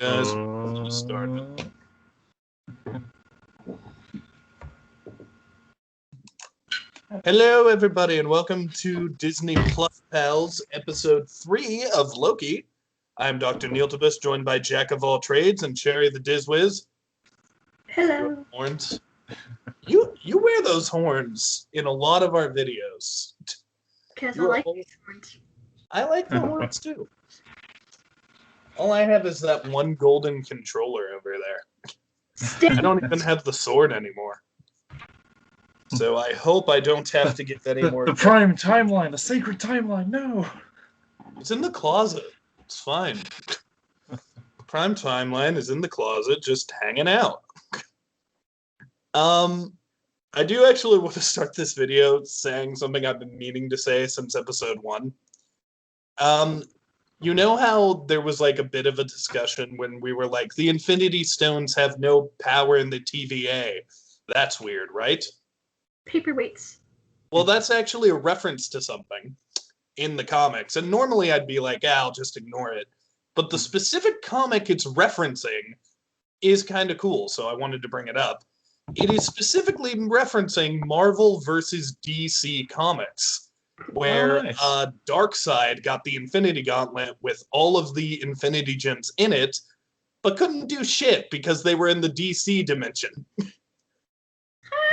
Guys, just started. Hello, everybody, and welcome to Disney Plus Pals, Episode 3 of Loki. I'm Dr. Kneale, joined by Jack of all trades and Shere the Dizwiz. Hello. Horns. You wear those horns in a lot of our videos. Because I like these horns. I like the horns, too. All I have is that one golden controller over there. I don't even have the sword anymore. So I hope I don't have to get any more. The prime timeline, the sacred timeline, no! It's in the closet. It's fine. The prime timeline is in the closet, just hanging out. I do actually want to start this video saying something I've been meaning to say since episode 1. You know how there was like a bit of a discussion when we were like, the Infinity Stones have no power in the TVA. That's weird, right? Paperweights. Well, that's actually a reference to something in the comics. And normally I'd be like, I'll just ignore it. But the specific comic it's referencing is kind of cool, so I wanted to bring it up. It is specifically referencing Marvel versus DC Comics, where Darkseid got the Infinity Gauntlet with all of the Infinity Gems in it, but couldn't do shit because they were in the DC dimension.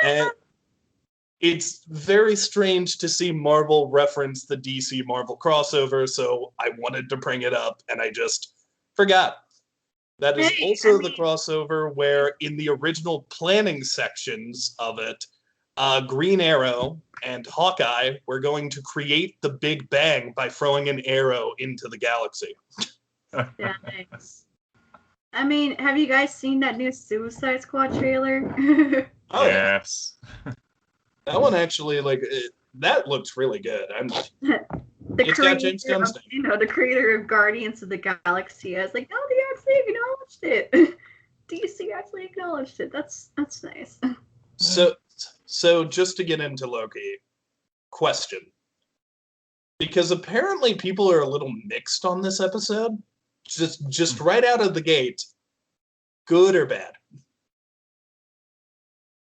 And it's very strange to see Marvel reference the DC Marvel crossover, so I wanted to bring it up, and I just forgot. That is also the crossover where, in the original planning sections of it, Green Arrow and Hawkeye were going to create the Big Bang by throwing an arrow into the galaxy. Yeah, thanks. I mean, have you guys seen that new Suicide Squad trailer? Oh, yes. That one actually, that looks really good. It's got James Gunn's name. The creator of Guardians of the Galaxy. I was like, oh, they actually acknowledged it. DC actually acknowledged it. That's nice. So just to get into Loki, question. Because apparently people are a little mixed on this episode. Just right out of the gate, good or bad?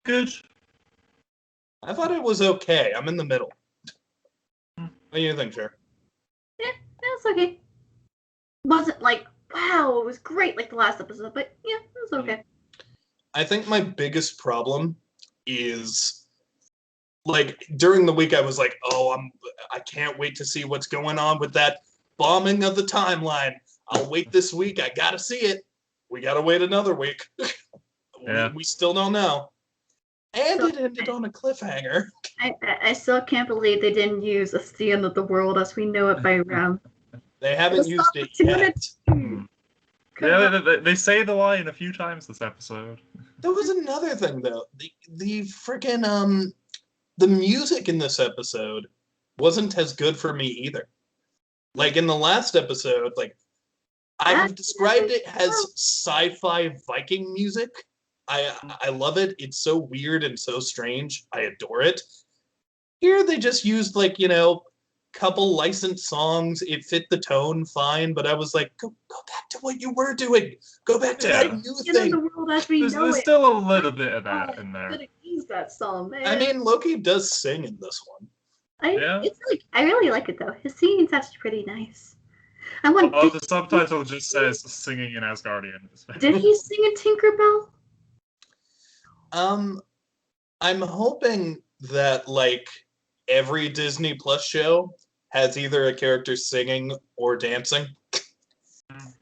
Good. I thought it was okay. I'm in the middle. What do you think, Shere? Yeah, it was okay. Wasn't like, wow, it was great like the last episode, but yeah, it was okay. I think my biggest problem is, during the week I was like, I can't wait to see what's going on with that bombing of the timeline. I'll wait this week. I gotta see it. We gotta wait another week. Yeah. We still don't know. And it ended on a cliffhanger. I still can't believe they didn't use "It's the End of the World" as we know it by now. They haven't used it yet. Yeah, they say the line a few times this episode. There was another thing, though. The freaking, the music in this episode wasn't as good for me either. Like, in the last episode, I've described it as sci-fi Viking music. I love it. It's so weird and so strange. I adore it. Here they just used couple licensed songs. It fit the tone fine, but I was like, go back to what you were doing. Go back to that new thing. The world as we There's know still a little bit of that in there. Could have used that song, man. I mean, Loki does sing in this one. I really like it though. His singing's actually pretty nice. The subtitle just says "singing in Asgardian." Did he sing in Tinkerbell? I'm hoping that every Disney Plus show has either a character singing or dancing.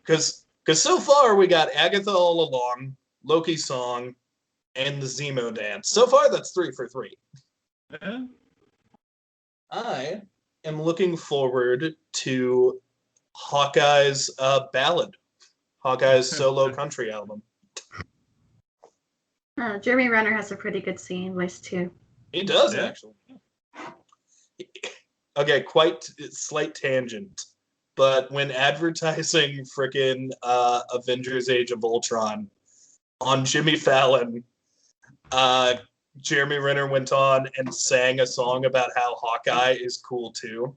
Because so far we got Agatha All Along, Loki's song, and the Zemo dance. So far that's 3 for 3. Yeah. I am looking forward to Hawkeye's ballad, Hawkeye's solo country album. Jeremy Renner has a pretty good singing voice too. He does, actually. Okay, quite slight tangent, but when advertising frickin' Avengers Age of Ultron on Jimmy Fallon, Jeremy Renner went on and sang a song about how Hawkeye is cool too.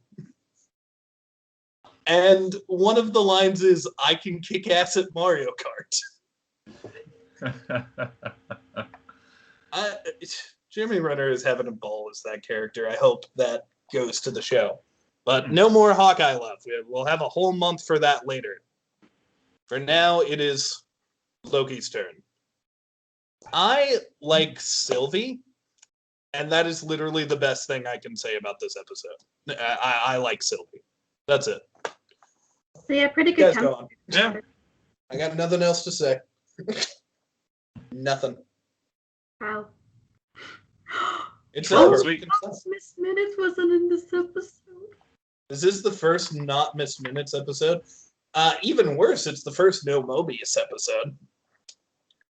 And one of the lines is, "I can kick ass at Mario Kart." Jeremy Renner is having a ball as that character. I hope that goes to the show. But no more Hawkeye love. We'll have a whole month for that later. For now, it is Loki's turn. I like Silvey, and that is literally the best thing I can say about this episode. I like Silvey. That's it. So yeah, pretty You good. guys go on. Yeah. I got nothing else to say. Nothing. Wow. It's Short and over. sweet. Miss Minutes wasn't in this episode. This is the first not Miss Minutes episode. Even worse, it's the first no Mobius episode.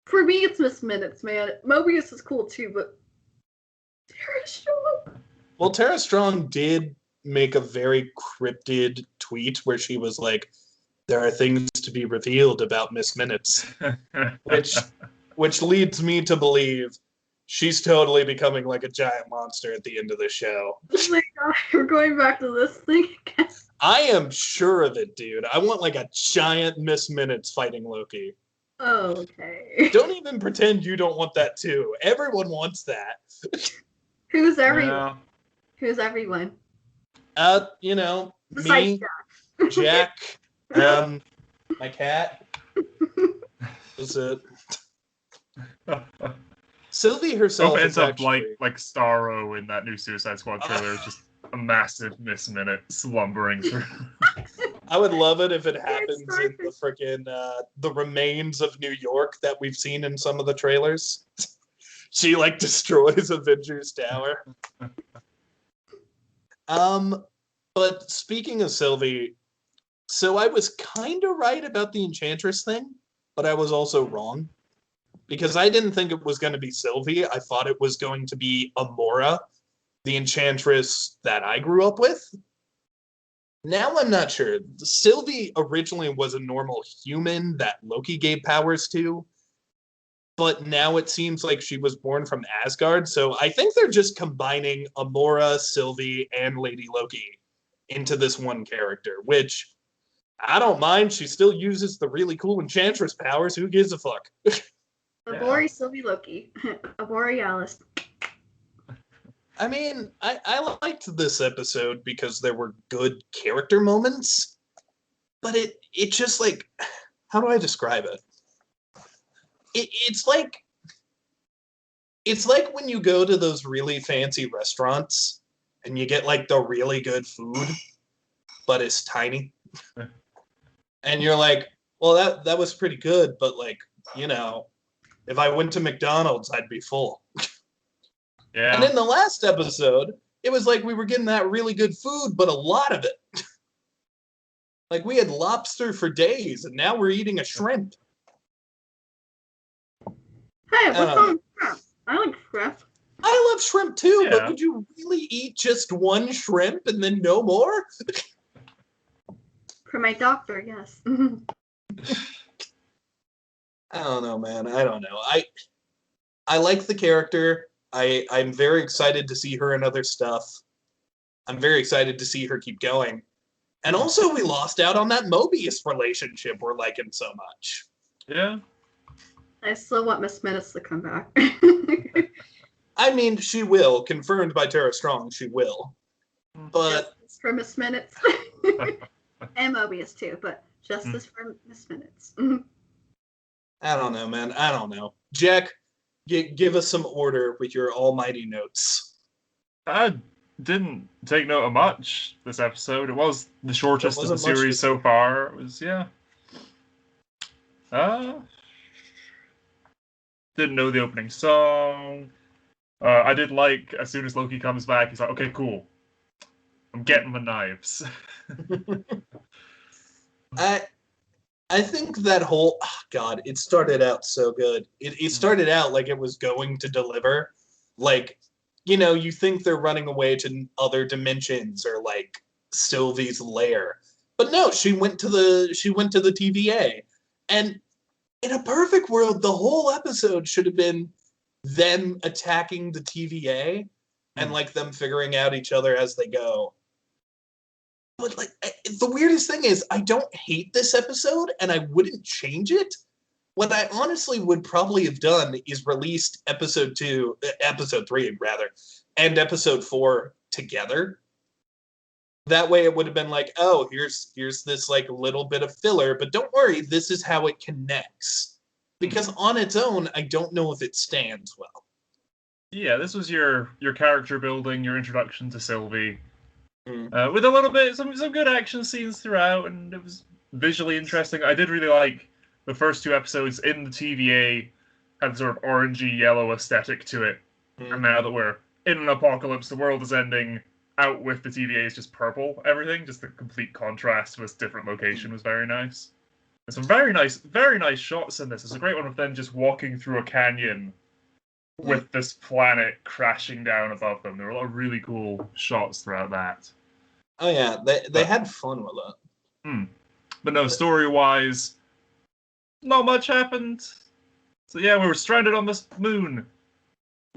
For me, it's Miss Minutes, man. Mobius is cool too, but Tara Strong. Well, Tara Strong did make a very cryptid tweet where she was like, "There are things to be revealed about Miss Minutes," which leads me to believe she's totally becoming like a giant monster at the end of the show. Oh my god, we're going back to this thing again. I am sure of it, dude. I want like a giant Miss Minutes fighting Loki. Oh, okay. Don't even pretend you don't want that too. Everyone wants that. Who's everyone? Yeah. Who's everyone? You know, Besides me, Jack, my cat. That's it. Sylvie herself Hope it is ends up actually... like Starro in that new Suicide Squad trailer, just a massive Miss Minute slumbering through. I would love it if it happens in the freaking the remains of New York that we've seen in some of the trailers. She like destroys Avengers Tower. But speaking of Sylvie, so I was kind of right about the Enchantress thing, but I was also wrong. Because I didn't think it was going to be Sylvie. I thought it was going to be Amora, the Enchantress that I grew up with. Now I'm not sure. Sylvie originally was a normal human that Loki gave powers to. But now it seems like she was born from Asgard. So I think they're just combining Amora, Sylvie, and Lady Loki into this one character, which I don't mind. She still uses the really cool Enchantress powers. Who gives a fuck? Abori Sylvie Loki. Aborealis. I mean, I liked this episode because there were good character moments, but it just like, how do I describe it? It's like when you go to those really fancy restaurants and you get like the really good food, but it's tiny. And you're like, well, that was pretty good, but like, you know, if I went to McDonald's, I'd be full. Yeah. And in the last episode, it was like we were getting that really good food, but a lot of it. Like we had lobster for days, and now we're eating a shrimp. Hey, what's on shrimp? I like shrimp. I love shrimp too, Yeah. but would you really eat just one shrimp and then no more? For my doctor, yes. I don't know, man. I don't know. I like the character. I'm very excited to see her in other stuff. I'm very excited to see her keep going. And also, we lost out on that Mobius relationship we're liking so much. Yeah. I still want Miss Minutes to come back. I mean, she will. Confirmed by Tara Strong, she will. But Justice for Miss Minutes. And Mobius too, but justice for Miss Minutes. I don't know, man. I don't know. Jack, give us some order with your almighty notes. I didn't take note of much this episode. It was the shortest of the wasn't much series this so week. far. It was, yeah. Didn't know the opening song. I did like, as soon as Loki comes back, he's like, okay, cool. I'm getting my knives. I think that whole God, it started out so good. It started out like it was going to deliver. Like, you know, you think they're running away to other dimensions or like Sylvie's lair. But no, she went to the TVA. And in a perfect world, the whole episode should have been them attacking the TVA and like them figuring out each other as they go. But like the weirdest thing is, I don't hate this episode, and I wouldn't change it. What I honestly would probably have done is released episode 3 rather, and episode 4 together. That way, it would have been like, oh, here's this like little bit of filler, but don't worry, this is how it connects. Because on its own, I don't know if it stands well. Yeah, this was your character building, your introduction to Silvey, with a little bit some good action scenes throughout, and it was visually interesting. I did really like the first 2 episodes in the TVA had sort of orangey yellow aesthetic to it, and now that we're in an apocalypse, the world is ending. Out with the TVA is just purple. Everything, just the complete contrast with different location was very nice. There's some very nice shots in this. There's a great one of them just walking through a canyon with this planet crashing down above them. There were a lot of really cool shots throughout that. Oh yeah, they had fun with it. But no, story-wise, not much happened. So yeah, we were stranded on this moon.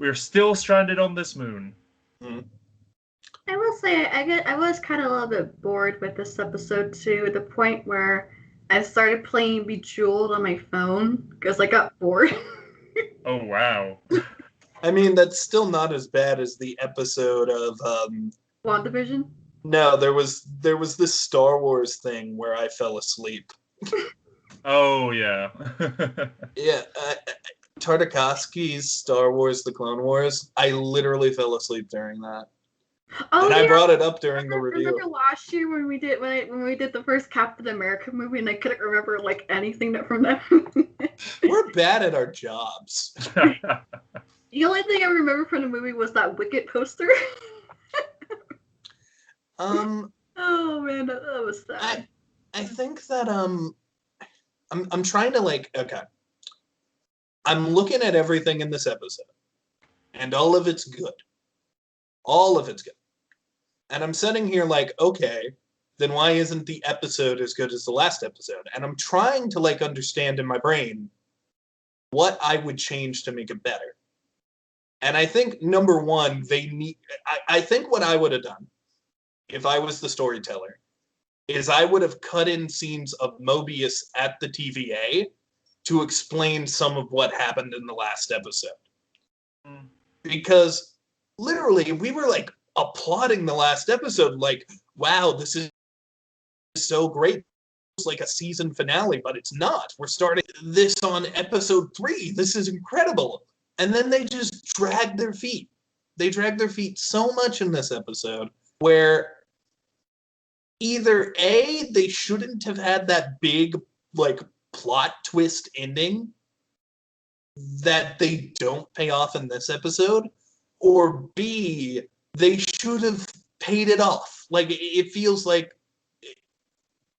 We are still stranded on this moon. I will say I was kind of a little bit bored with this episode too, at the point where I started playing Bejeweled on my phone because I got bored. Oh wow! I mean, that's still not as bad as the episode of WandaVision? No, there was this Star Wars thing where I fell asleep. Oh yeah. Yeah, Tartakovsky's Star Wars: The Clone Wars. I literally fell asleep during that. Oh, and yeah. I brought it up during the review. Remember last year when we did the first Captain America movie, and I couldn't remember like anything from that movie. We're bad at our jobs. The only thing I remember from the movie was that Wicket poster. Oh man, that was sad. I think that I'm trying to like, okay. I'm looking at everything in this episode, and all of it's good. All of it's good. And I'm sitting here like, okay, then why isn't the episode as good as the last episode? And I'm trying to like understand in my brain what I would change to make it better. And I think number one, I think what I would have done if I was the storyteller is I would have cut in scenes of Mobius at the TVA to explain some of what happened in the last episode. Because literally we were like applauding the last episode, like, wow, this is so great. It's like a season finale, but it's not. We're starting this on episode 3. This is incredible. And then they just drag their feet. They drag their feet so much in this episode where either A, they shouldn't have had that big like plot twist ending that they don't pay off in this episode, or B, they should have paid it off. Like, it feels like,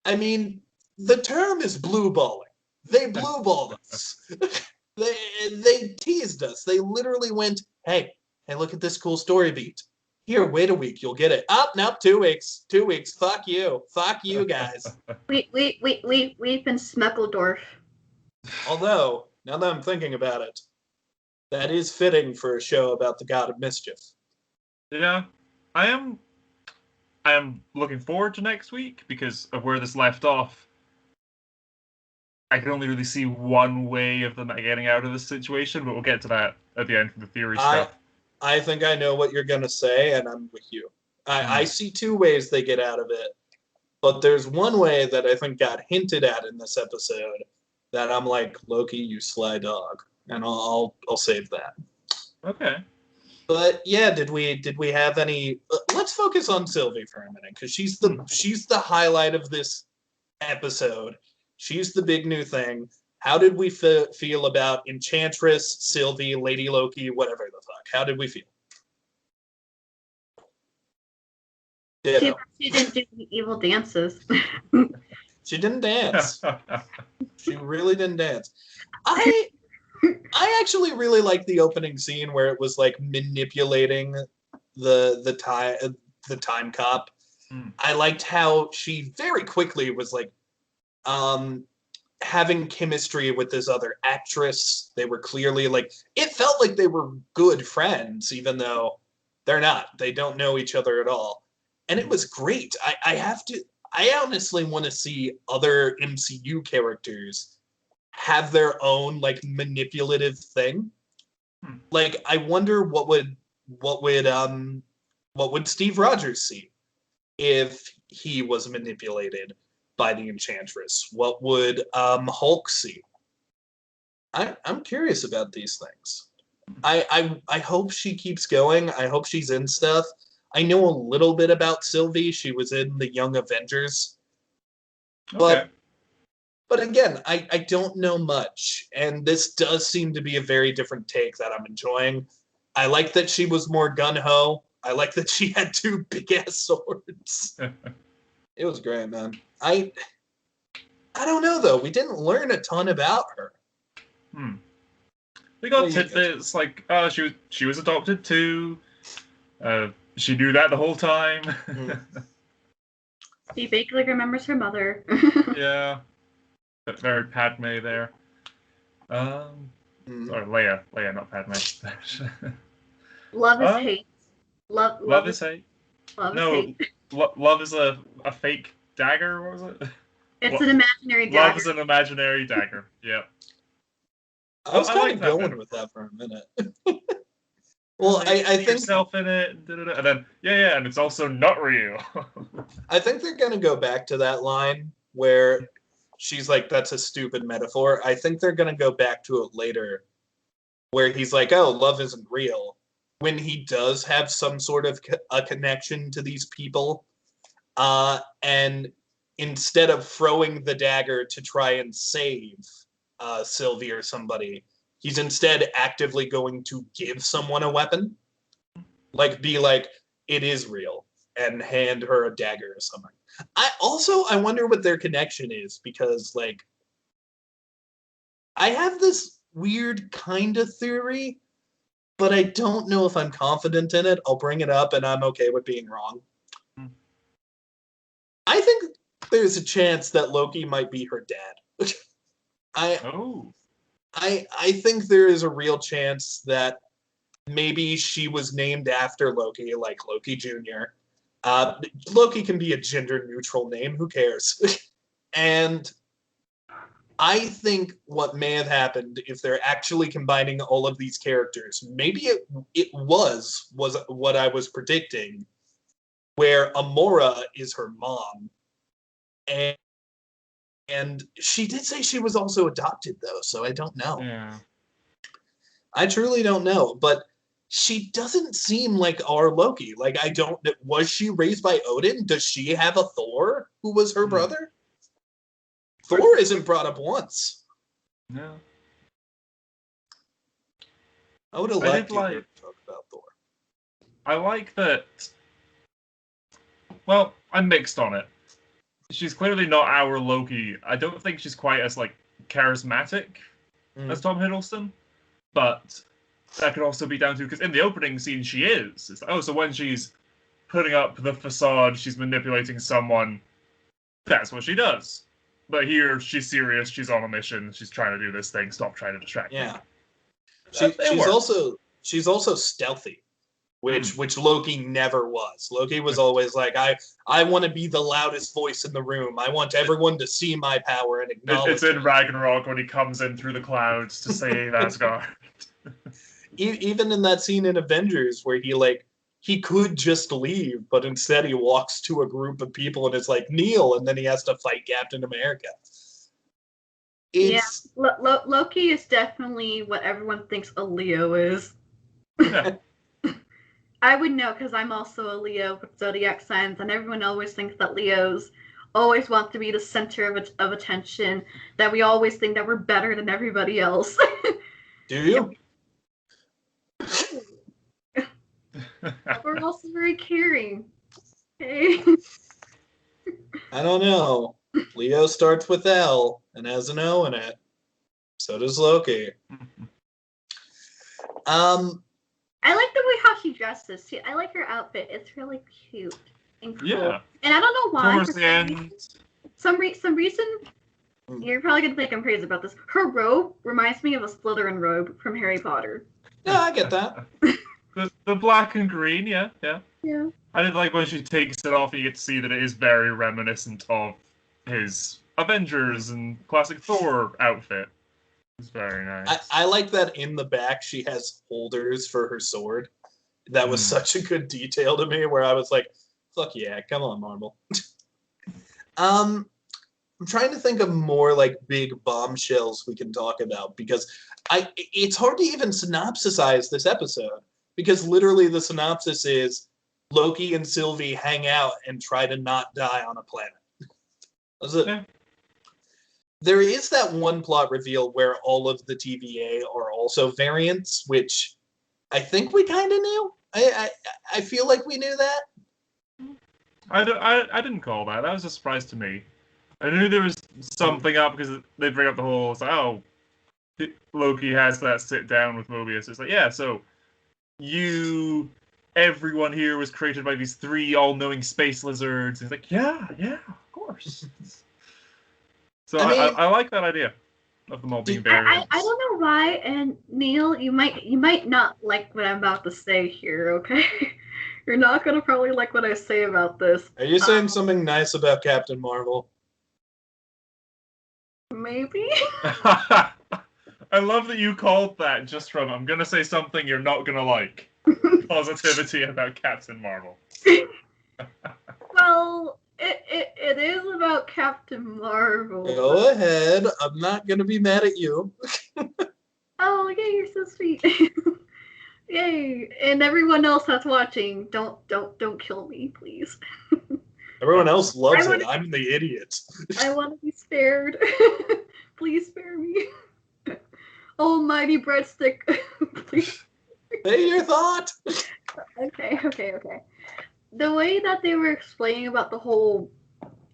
I mean, the term is blue balling. They blue balled us. They teased us. They literally went, hey, look at this cool story beat. Here, wait a week, you'll get it. Nope, 2 weeks. 2 weeks. Fuck you, guys. We've been Smeckledorf. Although, now that I'm thinking about it, that is fitting for a show about the god of mischief. Yeah, I am looking forward to next week because of where this left off. I can only really see one way of them getting out of this situation, but we'll get to that at the end for the theory stuff. I think I know what you're going to say, and I'm with you. I see 2 ways they get out of it, but there's one way that I think got hinted at in this episode that I'm like, Loki, you sly dog, and I'll save that. Okay. But yeah, did we have any? Let's focus on Silvey for a minute because she's the highlight of this episode. She's the big new thing. How did we feel about Enchantress, Silvey, Lady Loki, whatever the fuck? How did we feel? She didn't do the evil dances. She didn't dance. She really didn't dance. I actually really liked the opening scene where it was like manipulating the time cop. I liked how she very quickly was like having chemistry with this other actress. They were clearly like, it felt like they were good friends, even though they're not. They don't know each other at all. and it was great. I honestly want to see other MCU characters have their own like manipulative thing. Like, I wonder what would Steve Rogers see if he was manipulated by the Enchantress? What would Hulk see? I'm curious about these things. I hope she keeps going. I hope she's in stuff. I know a little bit about Silvey. She was in the Young Avengers. Okay. But again, I don't know much. And this does seem to be a very different take that I'm enjoying. I like that she was more gung-ho. I like that she had 2 big-ass swords. It was great, man. I don't know, though. We didn't learn a ton about her. We got tidbits like, she was adopted too. She knew that the whole time. She vaguely remembers her mother. Yeah. Very Padme there. Or Leia. Leia, not Padme. Love is hate. Love is hate. Love is hate. Love is a fake dagger, what was it? It's an imaginary dagger. Love is an imaginary dagger, yeah. I was kind like of that going bit. with that for a minute. Well, I think yourself in it, and then and it's also not real. I think they're gonna go back to that line where she's like, "That's a stupid metaphor." I think they're gonna go back to it later, where he's like, "Oh, love isn't real," when he does have some sort of a connection to these people, and instead of throwing the dagger to try and save Silvey or somebody, he's instead actively going to give someone a weapon. Like, be like, it is real, and hand her a dagger or something. I wonder what their connection is, because, like, I have this weird kind of theory, but I don't know if I'm confident in it. I'll bring it up, and I'm okay with being wrong. I think there's a chance that Loki might be her dad. I think there is a real chance that maybe she was named after Loki, like Loki Jr. Loki can be a gender-neutral name. Who cares? And I think what may have happened, if they're actually combining all of these characters, maybe it was what I was predicting, where Amora is her mom, and she did say she was also adopted, though, so I don't know. Yeah. I truly don't know, but she doesn't seem like our Loki. Like, was she raised by Odin? Does she have a Thor who was her brother? Thor isn't brought up once. No. I would have liked to talk about Thor. I like that. Well, I'm mixed on it. She's clearly not our Loki. I don't think she's quite as, like, charismatic as Tom Hiddleston. But that could also be down to, because in the opening scene she is. It's like, so when she's putting up the facade, she's manipulating someone, that's what she does. But here, she's serious, she's on a mission, she's trying to do this thing, stop trying to distract me. Yeah. She's also stealthy, which Loki never was. Loki was always like, I want to be the loudest voice in the room. I want everyone to see my power and acknowledge It's in Ragnarok when he comes in through the clouds to save Asgard. Even in that scene in Avengers where he could just leave, but instead he walks to a group of people and is like, Kneale, and then he has to fight Captain America. Loki is definitely what everyone thinks a Leo is. Yeah. I would know, because I'm also a Leo with zodiac signs, and everyone always thinks that Leos always want to be the center of attention, that we always think that we're better than everybody else. Do you? We're also very caring. Okay? I don't know. Leo starts with L and has an O in it. So does Loki. I like the way how she dresses. I like her outfit. It's really cute and cool. Yeah. And I don't know why. Towards the end. Some reason, you're probably going to think I'm crazy about this. Her robe reminds me of a Slytherin robe from Harry Potter. Yeah, I get that. The black and green, yeah. Yeah. I did like when she takes it off and you get to see that it is very reminiscent of his Avengers and classic Thor outfit. It's very nice. I like that in the back she has holders for her sword. That was such a good detail to me where I was like, fuck yeah, come on, Marvel. I'm trying to think of more like big bombshells we can talk about because it's hard to even synopsisize this episode because literally the synopsis is Loki and Silvey hang out and try to not die on a planet. That's it. Yeah. There is that one plot reveal where all of the TVA are also variants, which I think we kind of knew. I feel like we knew that. I didn't call that. That was a surprise to me. I knew there was something up because they bring up the whole, it's like, oh, Loki has that sit down with Mobius. It's like, yeah, so everyone here was created by these 3 all-knowing space lizards. He's like, yeah, of course. So I like that idea of them all being variants. I don't know why, and Kneale, you might not like what I'm about to say here, okay? You're not gonna probably like what I say about this. Are you saying something nice about Captain Marvel? Maybe? I love that you called that just from, I'm gonna say something you're not gonna like. Positivity about Captain Marvel. Well, it is about Captain Marvel. Go ahead. I'm not gonna be mad at you. Oh, yay, you're so sweet. Yay. And everyone else that's watching, don't kill me, please. Everyone else loves it. I'm the idiot. I want to be spared. Please spare me. Almighty breadstick. Please. Say your thought. Okay. The way that they were explaining about the whole,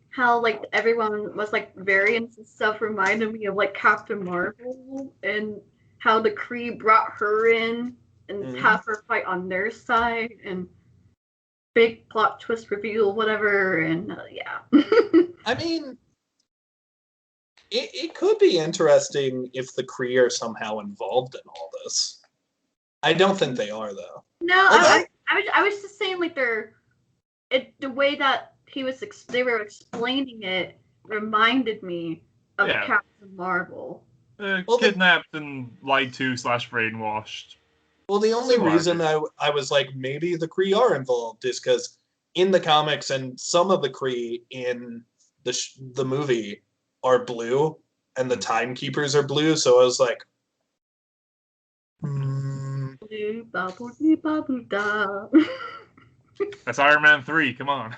how like everyone was like variants and stuff reminded me of like Captain Marvel and how the Kree brought her in and have her fight on their side and big plot twist reveal, whatever, and yeah. I mean, it could be interesting if the Kree are somehow involved in all this. I don't think they are, though. No, I was just saying like the way that they were explaining it reminded me of Captain Marvel. Kidnapped and lied to / brainwashed. Well, the only reason I was like, maybe the Kree are involved is because in the comics and some of the Kree in the movie are blue and the Timekeepers are blue, so I was like, That's Iron Man 3, come on.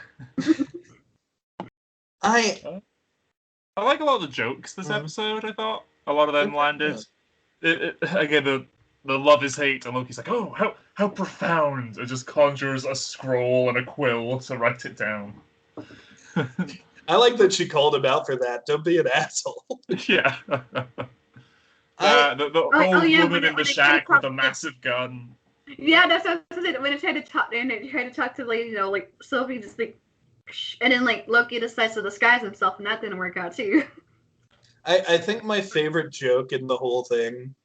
I like a lot of the jokes this episode, I thought. A lot of them landed. Again, the love is hate, and Loki's like, oh, how profound. It just conjures a scroll and a quill to write it down. I like that she called him out for that. Don't be an asshole. Yeah. The old woman in the shack with a massive gun. Yeah, that's what I said. When it tried to talk, to like, like Sylvie just like, and then like Loki decides to disguise himself, and that didn't work out too. I think my favorite joke in the whole thing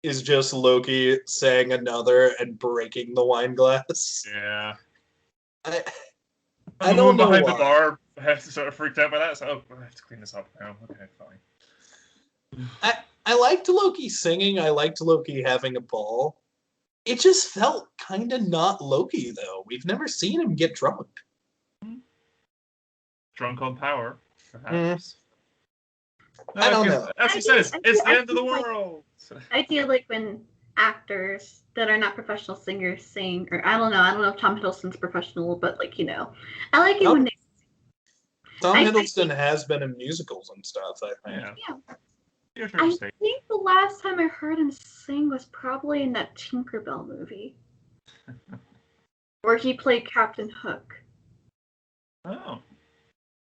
is just Loki saying another and breaking the wine glass. Yeah. I don't know behind why. the bar sort of freaked out by that. So I have to clean this up now. Okay, fine. I liked Loki singing. I liked Loki having a ball. It just felt kind of not Loki, though. We've never seen him get drunk. Drunk on power, perhaps. I don't know. As he says, it's the end of the world. I feel like when actors that are not professional singers sing, or I don't know if Tom Hiddleston's professional, but like, I like it when they Tom Hiddleston has been in musicals and stuff, I think. Yeah. I think the last time I heard him sing was probably in that Tinkerbell movie. Where he played Captain Hook. Oh.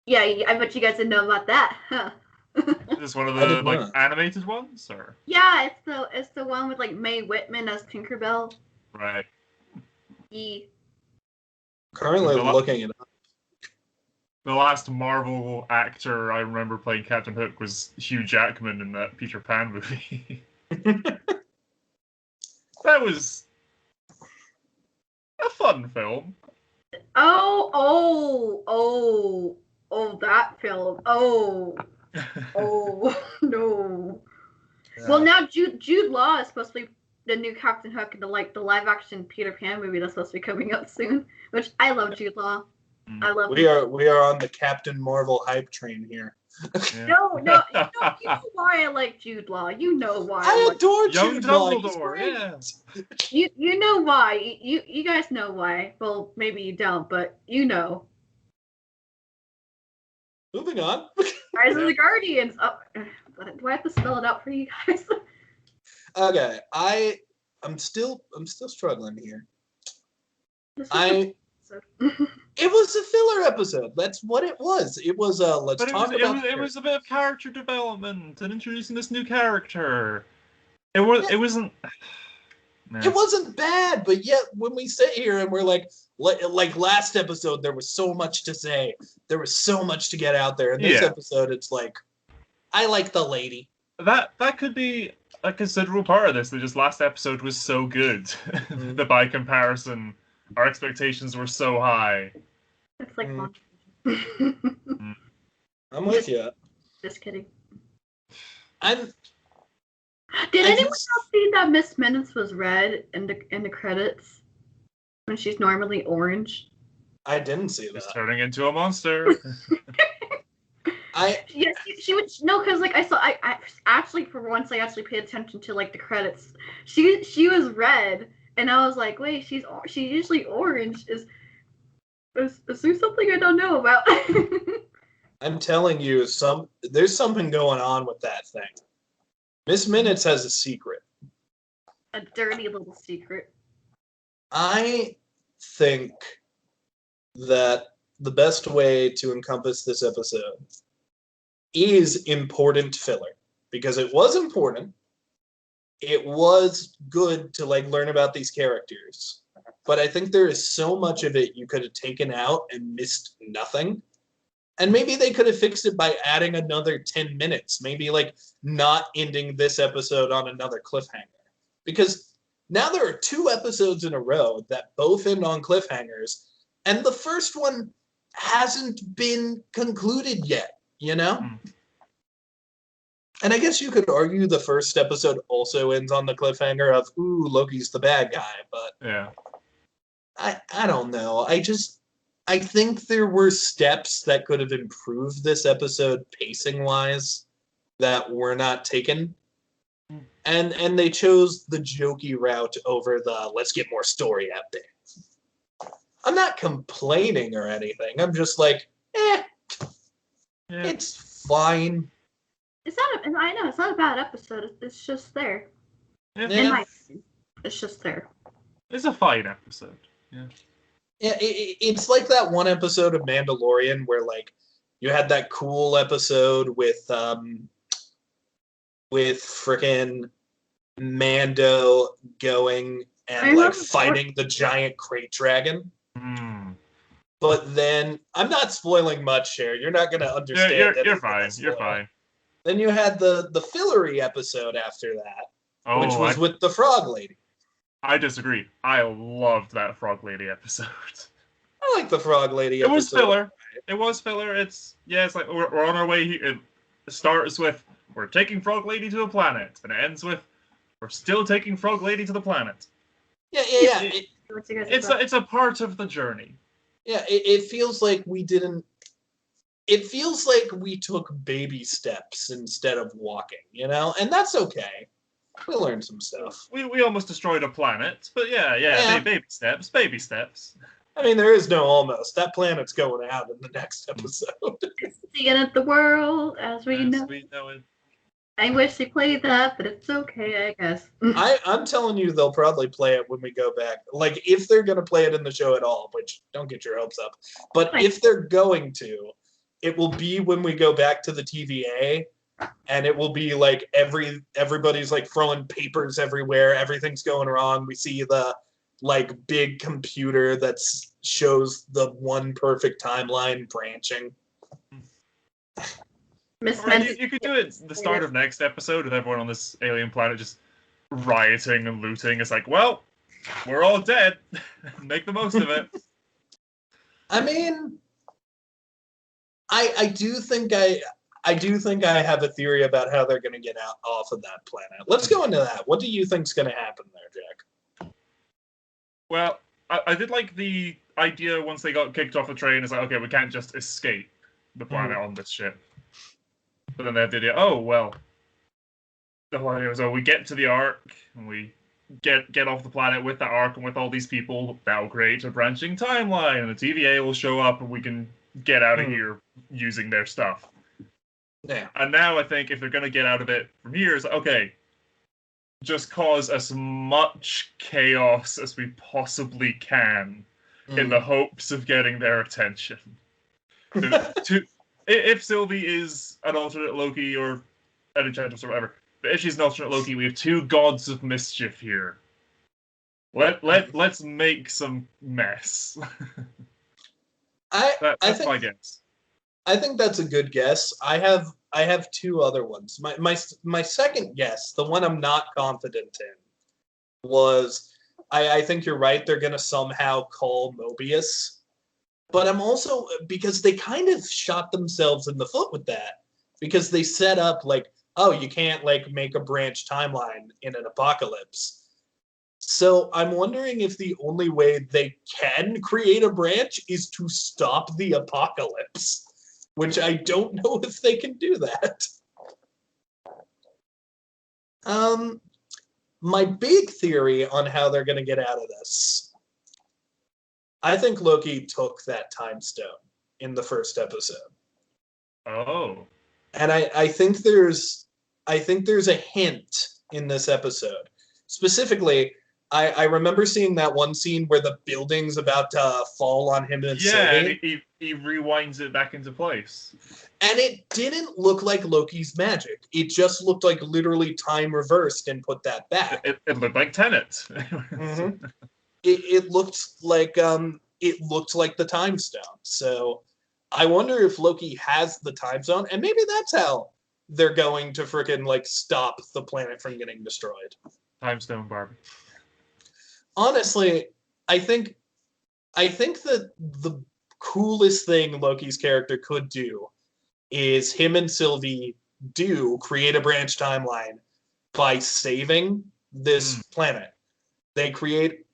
Yeah, I bet you guys didn't know about that, huh? Is this one of the animated ones, or? Yeah, it's the one with like Mae Whitman as Tinkerbell. Right. Currently looking it up. The last Marvel actor I remember playing Captain Hook was Hugh Jackman in that Peter Pan movie. That was a fun film. That film. Oh, no. Yeah. Well, now Jude Law is supposed to be the new Captain Hook in the live action Peter Pan movie that's supposed to be coming out soon. Which I love Jude Law. I love we are on the Captain Marvel hype train here. Yeah. No, you know why I like Jude Law. You know why. I adore Young Jude Law. He's Dumbledore, great. yeah. You know why. You guys know why. Well, maybe you don't, but you know. Moving on. Rise of the Guardians. Oh, do I have to spell it out for you guys? Okay, I'm still struggling here. It was a filler episode. That's what it was. It was let's But talk about it was a bit of character development and introducing this new character. It wasn't. Man. It wasn't bad, but yet when we sit here and we're like last episode, there was so much to say. There was so much to get out there. In this episode, it's like, I like the lady. That could be a considerable part of this. That just last episode was so good that by comparison, our expectations were so high. It's like I'm with you. Just kidding. Did anyone else see that Miss Minutes was red in the credits when she's normally orange? I didn't see that. She's turning into a monster. Yes, she would because I actually for once I actually paid attention to like the credits. She was red and I was like, wait, she's usually orange. Is there something I don't know about? I'm telling you, there's something going on with that thing. Miss Minutes has a secret. A dirty little secret. I think that the best way to encompass this episode is important filler. Because it was important. It was good to learn about these characters. But I think there is so much of it you could have taken out and missed nothing. And maybe they could have fixed it by adding another 10 minutes. Maybe not ending this episode on another cliffhanger. Because now there are 2 episodes in a row that both end on cliffhangers. And the first one hasn't been concluded yet, you know? And I guess you could argue the first episode also ends on the cliffhanger of, ooh, Loki's the bad guy. But yeah, I don't know. I think there were steps that could have improved this episode pacing-wise that were not taken. And they chose the jokey route over the let's get more story out there. I'm not complaining or anything. I'm just it's fine. I know, it's not a bad episode. It's just there. Yeah. In my opinion, it's just there. It's a fine episode. Yeah. Yeah, it's like that one episode of Mandalorian where you had that cool episode with frickin' Mando going and fighting the giant crate dragon. But then I'm not spoiling much, Shere. You're not gonna understand. You're fine. You're fine. Then you had the fillery episode after that, which was with the frog lady. I disagree. I loved that frog lady episode. I like the frog lady episode. It was filler. It was filler. It's like we're on our way. It starts with we're taking frog lady to a planet, and it ends with we're still taking frog lady to the planet. Yeah. It's a part of the journey. Yeah, it feels like we didn't. It feels like we took baby steps instead of walking, and that's okay. We learned some stuff. We almost destroyed a planet, but yeah. Baby steps. I mean, there is no almost. That planet's going out in the next episode. It's the end of the world, as we know it. I wish they played that, but it's okay, I guess. I'm telling you, they'll probably play it when we go back. If they're going to play it in the show at all, which don't get your hopes up. But if they're going to, it will be when we go back to the TVA, and it will be everybody's throwing papers everywhere. Everything's going wrong. We see the big computer that shows the one perfect timeline branching. You could do it at the start of next episode with everyone on this alien planet just rioting and looting. It's well, we're all dead. Make the most of it. I mean, I do think I have a theory about how they're going to get out off of that planet. Let's go into that. What do you think's going to happen there, Jack? Well, I did like the idea once they got kicked off the train. It's like, okay, we can't just escape the planet on this ship. But then they had the idea, oh, well, the whole idea was, oh, we get to the Ark, and we get off the planet with the Ark and with all these people, that'll create a branching timeline, and the TVA will show up, and we can get out of here using their stuff. Yeah. And now I think if they're going to get out of it from here, it's like, okay, just cause as much chaos as we possibly can in the hopes of getting their attention. If Silvey is an alternate Loki or an Enchantress or whatever, but if she's an alternate Loki, we have two gods of mischief here. Let's make some mess. That's my guess. I think that's a good guess. I have two other ones. My second guess, the one I'm not confident in, was I think you're right. They're gonna somehow call Mobius. But I'm also, because they kind of shot themselves in the foot with that, because they set up like, oh, you can't like make a branch timeline in an apocalypse. So I'm wondering if the only way they can create a branch is to stop the apocalypse, which I don't know if they can do that. My big theory on how they're going to get out of this, I think Loki took that time stone in the first episode. Oh. And I think there's a hint in this episode. Specifically, I remember seeing that one scene where the building's about to fall on him and Silvey. And he rewinds it back into place. And it didn't look like Loki's magic. It just looked like literally time reversed and put that back. It looked like Tenet. Mm-hmm. It looked like the time stone. So I wonder if Loki has the time stone, and maybe that's how they're going to freaking like stop the planet from getting destroyed. Time stone, Barbie. Honestly, I think that the coolest thing Loki's character could do is him and Silvey create a branch timeline by saving this planet. They create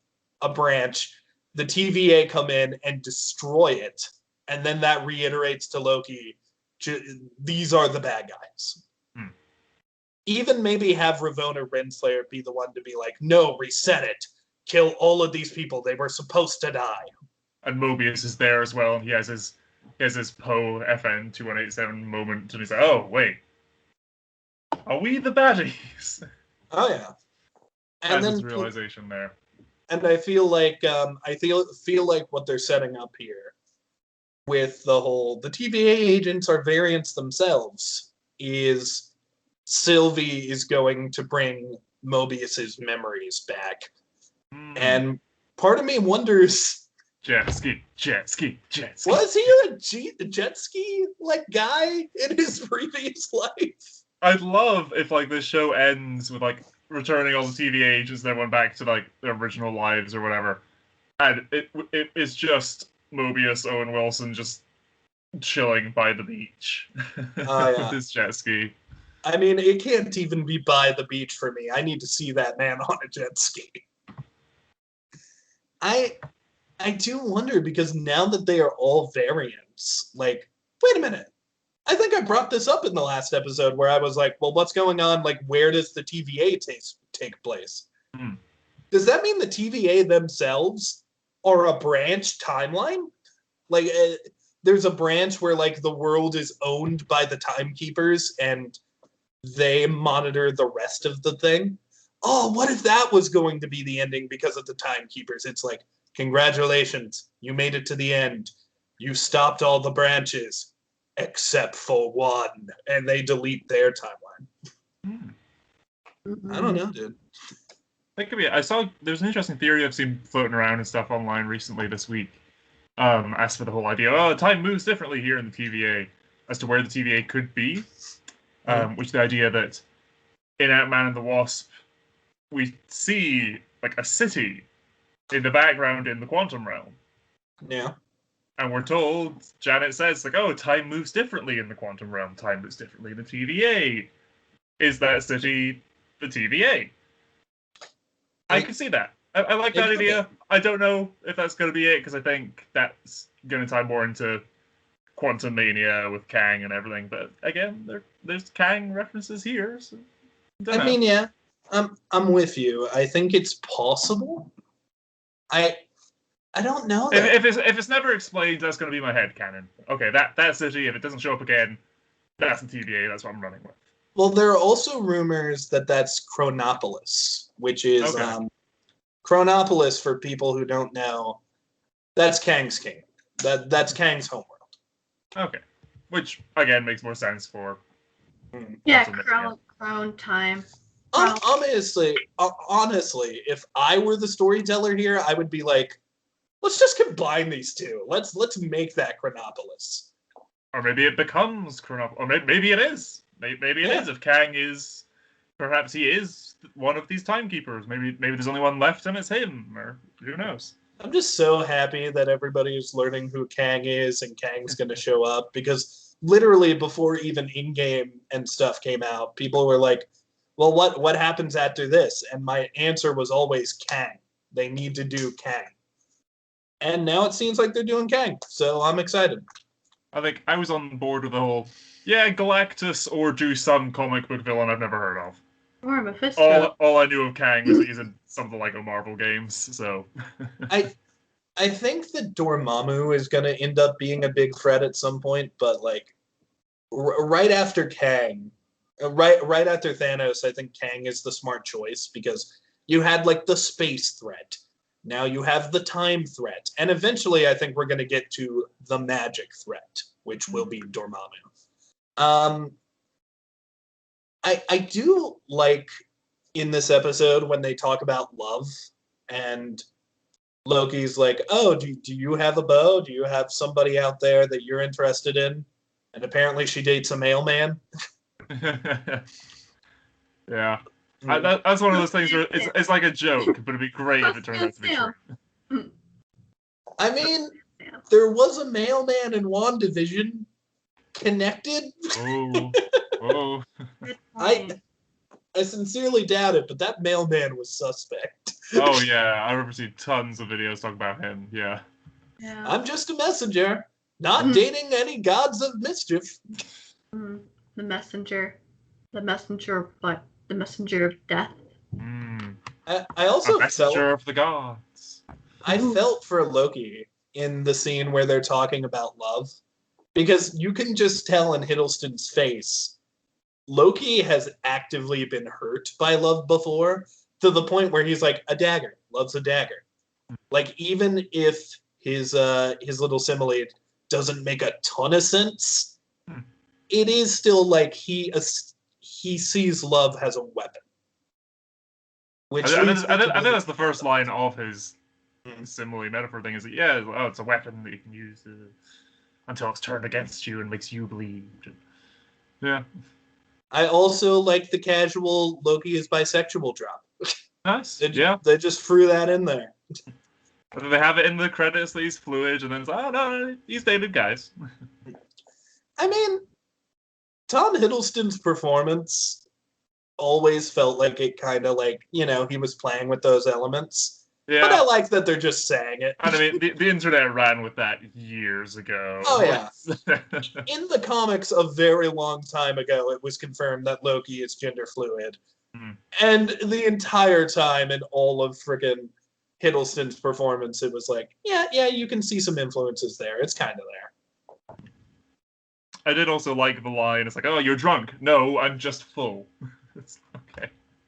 a branch, the TVA come in and destroy it, and then that reiterates to Loki, these are the bad guys. Even maybe have Ravonna Renslayer be the one to be like, no, reset it. Kill all of these people. They were supposed to die. And Mobius is there as well, and he has his Poe FN 2187 moment, and he's like, oh, wait. Are we the baddies? Oh, yeah. And then his realization there. And I feel like feel like what they're setting up here with the TVA agents are variants themselves is Silvey is going to bring Mobius's memories back. And part of me wonders, jet ski. was he a jet ski like guy in his previous life? I'd love if like this show ends with like returning all the TVA agents that went back to like their original lives or whatever, and it is just Mobius, Owen Wilson just chilling by the beach with his jet ski. I mean, it can't even be by the beach for me. I need to see that man on a jet ski. I do wonder, because now that they are all variants, like, wait a minute. I think I brought this up in the last episode where I was like, well, what's going on? Like, where does the TVA take place? Does that mean the TVA themselves are a branch timeline? Like, there's a branch where, like, the world is owned by the timekeepers and they monitor the rest of the thing? Oh, what if that was going to be the ending because of the timekeepers? It's like, congratulations, you made it to the end. You stopped all the branches, except for one, and they delete their timeline. I don't know, dude. That could be. I saw there's an interesting theory I've seen floating around and stuff online recently this week. As for the whole idea, time moves differently here in the TVA, as to where the TVA could be. Which the idea that in Ant-Man and the Wasp, we see like a city in the background in the quantum realm. Yeah. And we're told, Janet says, like, oh, time moves differently in the quantum realm. Time moves differently in the TVA. Is that city the TVA? I can see that. I like that idea. I don't know if that's going to be it, because I think that's going to tie more into Quantum Mania with Kang and everything. But again, there's Kang references here. So I mean, yeah, I'm with you. I think it's possible. I don't know. If it's never explained, that's going to be my headcanon. Okay, that city, if it doesn't show up again, that's the TVA. That's what I'm running with. Well, there are also rumors that that's Chronopolis, which is Chronopolis, for people who don't know, that's Kang's kingdom. That's Kang's homeworld. Okay, which again makes more sense for. Yeah, crown time. Honestly, if I were the storyteller here, I would be like, let's just combine these two. Let's make that Chronopolis. Or maybe it becomes Chronopolis. Or maybe it is. Maybe it is. If Kang is, perhaps he is one of these timekeepers. Maybe there's only one left and it's him. Or who knows? I'm just so happy that everybody is learning who Kang is and Kang's going to show up, because literally before even in-game and stuff came out, people were like, well, what happens after this? And my answer was always Kang. They need to do Kang. And now it seems like they're doing Kang, so I'm excited. I think I was on board with the whole, Galactus, or do some comic book villain I've never heard of. Or Mephisto. All I knew of Kang was that he's in some of the Lego Marvel games, so... I think that Dormammu is going to end up being a big threat at some point, but, like, right after Kang, right after Thanos, I think Kang is the smart choice, because you had, like, the space threat. Now you have the time threat. And eventually I think we're going to get to the magic threat, which will be Dormammu. I do like in this episode when they talk about love, and Loki's like, oh, do you have a beau? Do you have somebody out there that you're interested in? And apparently she dates a mailman. Yeah. That's one of those things where it's like a joke, but it'd be great if it turned out to be true. I mean, there was a mailman in WandaVision. Connected? Oh. I sincerely doubt it, but that mailman was suspect. Oh yeah, I remember seeing tons of videos talking about him. Yeah. I'm just a messenger, not dating any gods of mischief. The messenger of death. I also messenger of the gods. I felt for Loki in the scene where they're talking about love, because you can just tell in Hiddleston's face, Loki has actively been hurt by love before, to the point where he's like, a dagger, love's a dagger. Like, even if his little simile doesn't make a ton of sense, it is still like he sees love as a weapon. Which I think that's the first line of his simile metaphor thing, is that, it's a weapon that you can use until it's turned against you and makes you bleed. Yeah. I also like the casual Loki is bisexual drop. Nice. They just threw that in there. They have it in the credits that he's fluid, and then it's like, oh no, he's dated guys. I mean, Tom Hiddleston's performance always felt like it kind of like, he was playing with those elements. Yeah. But I like that they're just saying it. And I mean, the internet ran with that years ago. Oh, yeah. In the comics a very long time ago, it was confirmed that Loki is gender fluid. And the entire time in all of frickin' Hiddleston's performance, it was like, yeah, you can see some influences there. It's kind of there. I did also like the line, it's like, oh, you're drunk. No, I'm just full. It's okay.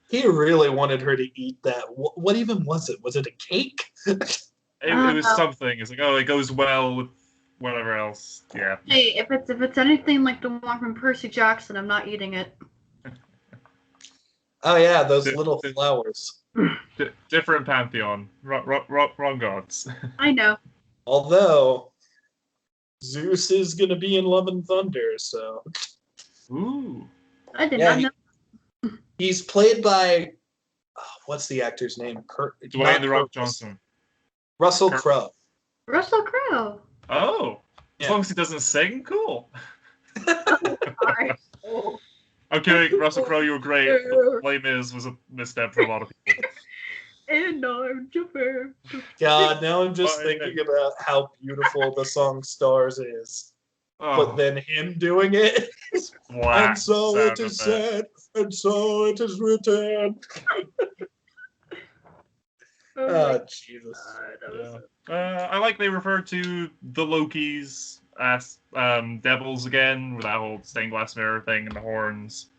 He really wanted her to eat that. What even was it? Was it a cake? It was something. It's like, oh, it goes well with whatever else. Yeah. Hey, if it's anything like the one from Percy Jackson, I'm not eating it. Oh yeah, those little flowers. Different pantheon. Wrong gods. I know. Although Zeus is gonna be in Love and Thunder, so. Ooh. I did not know. He's played by, what's the actor's name? Dwayne The Rock Johnson. Russell Crowe. Russell Crowe. Oh, as Yeah. long as he doesn't sing, cool. Alright. Oh. I'm kidding, Russell Crowe, you were great. Les Mis was a misstep for a lot of people. And I'm Japan. God, now I'm just Fine. thinking about how beautiful the song "Stars" is, but Oh, then him doing it, whack and so sound it is effect. said, and so it is written. Oh my Oh, Jesus. god, that was Yeah. I like they referred to the Lokis as devils again with that whole stained glass mirror thing and the horns.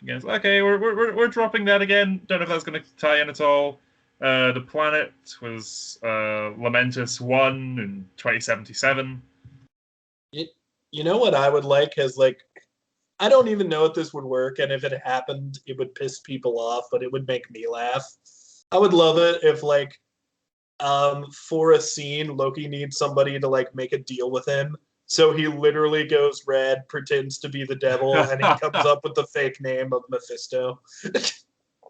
Again, okay, we're dropping that again. Don't know if that's going to tie in at all. The planet was Lamentus 1 in 2077. You know what I would like is like, I don't even know if this would work, and if it happened, it would piss people off, but it would make me laugh. I would love it if like, for a scene, Loki needs somebody to like make a deal with him. So he literally goes red, pretends to be the devil, and he comes up with the fake name of Mephisto.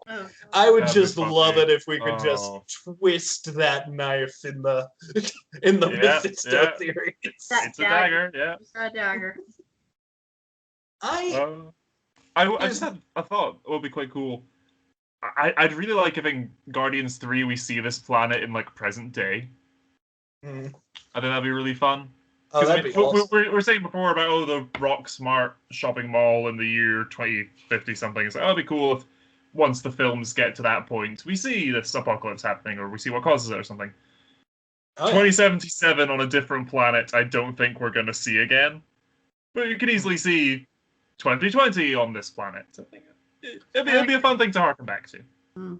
oh. I would That'd be just love funny. it if we could just Oh. twist that knife in the in the Yeah, Mephisto yeah. theory. That It's a dagger, yeah. It's a dagger. I just had a thought. It would be quite cool. I'd really like if in Guardians 3 we see this planet in like present day. Mm. I think that'd be really fun. Oh, that'd be awesome. We're saying before about the Rock Smart shopping mall in the year 2050 something. It's like, oh, it'd be cool if once the films get to that point, we see this apocalypse happening or we see what causes it or something. Oh, yeah. 2077 on a different planet, I don't think we're going to see again. But you could easily see 2020 on this planet. I think it'd be a fun thing to harken back to.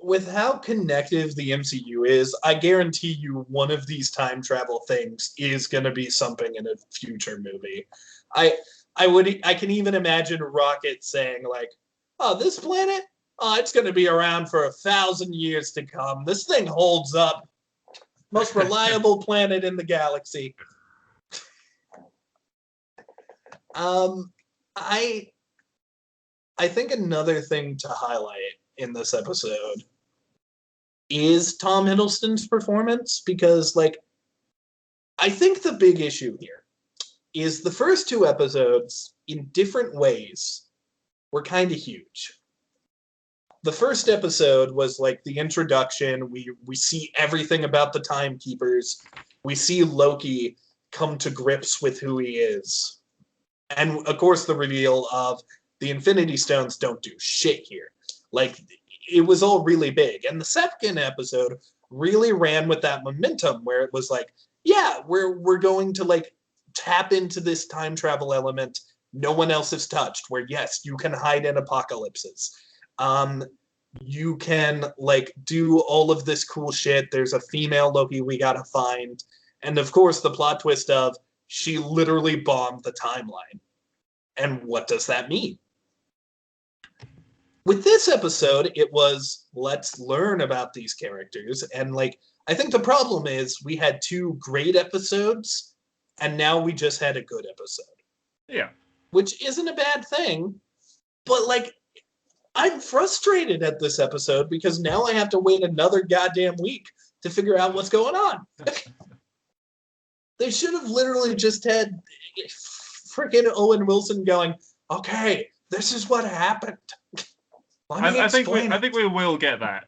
With how connective the MCU is, I guarantee you one of these time travel things is going to be something in a future movie. I can even imagine Rocket saying like, "Oh, this planet, oh, it's going to be around for 1,000 years to come. This thing holds up. Most reliable planet in the galaxy." I think another thing to highlight in this episode is Tom Hiddleston's performance, because like, I think the big issue here is the first two episodes in different ways were kind of huge. The first episode was like the introduction. We see everything about the timekeepers. We see Loki come to grips with who he is. And of course the reveal of the Infinity Stones don't do shit here. Like, it was all really big. And the second episode really ran with that momentum where it was like, yeah, we're going to like tap into this time travel element no one else has touched, where yes, you can hide in apocalypses. You can like do all of this cool shit. There's a female Loki we gotta find. And of course the plot twist of she literally bombed the timeline. And what does that mean? With this episode, it was, let's learn about these characters. And like, I think the problem is we had two great episodes, and now we just had a good episode. Yeah. Which isn't a bad thing, but like, I'm frustrated at this episode because now I have to wait another goddamn week to figure out what's going on. They should have literally just had freaking Owen Wilson going, okay, this is what happened. I think we will get that.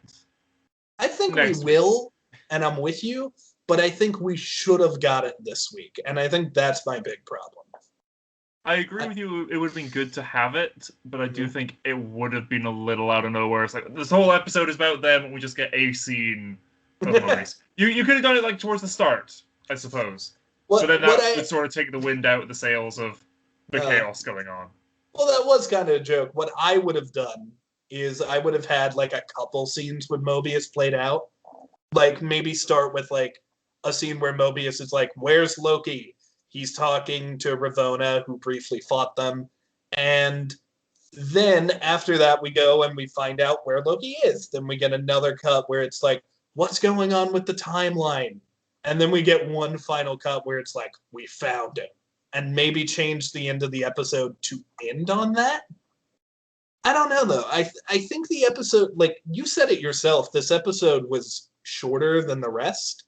I think we will, and I'm with you, but I think we should have got it this week, and I think that's my big problem. I agree with you. It would have been good to have it, but I do think it would have been a little out of nowhere. It's like this whole episode is about them, and we just get a scene of movies. You could have done it like towards the start, I suppose. But then that would sort of take the wind out of the sails of the chaos going on. Well, that was kind of a joke. What I would have done is I would have had like a couple scenes with Mobius played out. Like maybe start with like a scene where Mobius is like, "Where's Loki?" He's talking to Ravonna, who briefly fought them. And then after that, we go and we find out where Loki is. Then we get another cut where it's like, what's going on with the timeline? And then we get one final cut where it's like, we found him. And maybe change the end of the episode to end on that? I don't know, though. I think the episode, like, you said it yourself, this episode was shorter than the rest.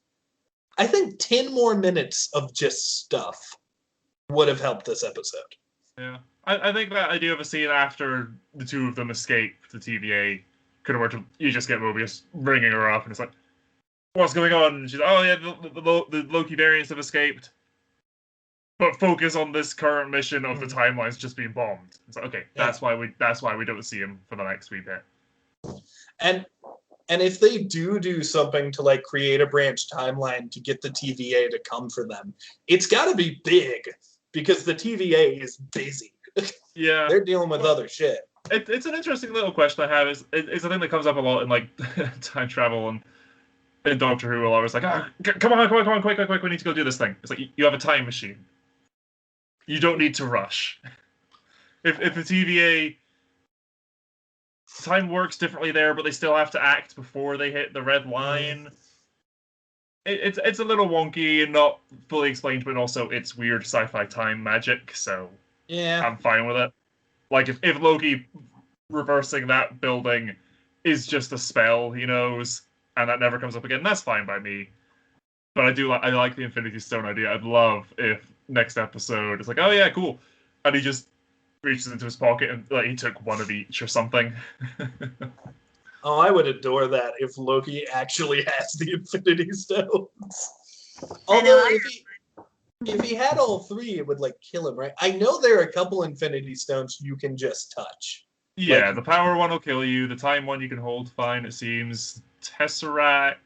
I think 10 more minutes of just stuff would have helped this episode. Yeah. I think that idea of a scene after the two of them escape the TVA could have worked. You just get Mobius ringing her up, and it's like, what's going on? And she's like, oh yeah, the Loki variants have escaped. But focus on this current mission of the timelines just being bombed. It's like, okay, that's why we don't see him for the next wee bit. And if they do something to like create a branch timeline to get the TVA to come for them, it's got to be big because the TVA is busy. Yeah, they're dealing with other shit. It's an interesting little question I have. It's a thing that comes up a lot in like time travel and in Doctor Who. A lot. It's like, come on, quick, we need to go do this thing. It's like you have a time machine. You don't need to rush. If the TVA time works differently there, but they still have to act before they hit the red line. It's a little wonky and not fully explained, but also it's weird sci-fi time magic. So yeah, I'm fine with it. Like if Loki reversing that building is just a spell he knows, and that never comes up again, that's fine by me. But I like the Infinity Stone idea. I'd love if next episode it's like, oh yeah, cool, and he just reaches into his pocket and like he took one of each or something. Oh, I would adore that if Loki actually has the Infinity Stones. Although if he had all three, it would like kill him, right? I know there are a couple Infinity Stones you can just touch. Yeah, like, the power one will kill you. The time one you can hold fine, it seems. Tesseract,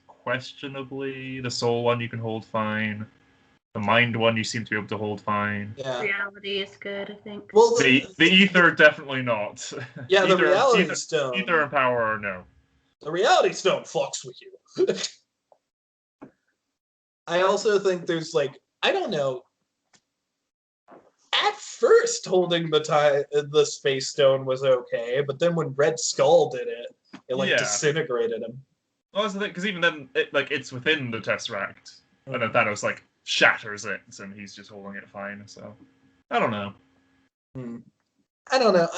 questionably. The soul one you can hold fine. The mind one you seem to be able to hold fine. Yeah. Reality is good, I think. Well, the ether definitely not. Yeah, the reality stone. Ether and power are no. The reality stone fucks with you. I also think there's like, I don't know. At first, holding the space stone was okay, but then when Red Skull did it, it disintegrated him. Well, that's the thing, because even then, it's within the Tesseract, and then Thanos like shatters it, and he's just holding it fine. So I don't know. I don't know.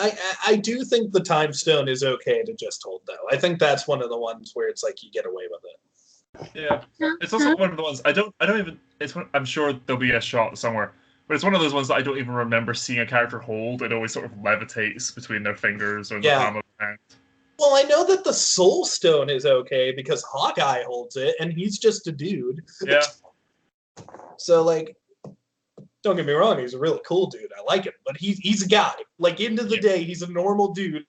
I do think the time stone is okay to just hold, though. I think that's one of the ones where it's like you get away with it. Yeah, it's also one of the ones I don't even. I'm sure there'll be a shot somewhere, but it's one of those ones that I don't even remember seeing a character hold. It always sort of levitates between their fingers or the palm of the hand. Well, I know that the Soul Stone is okay because Hawkeye holds it, and he's just a dude. Yeah. So, like, don't get me wrong, he's a really cool dude. I like him, but he's a guy. Like, end of the day, he's a normal dude,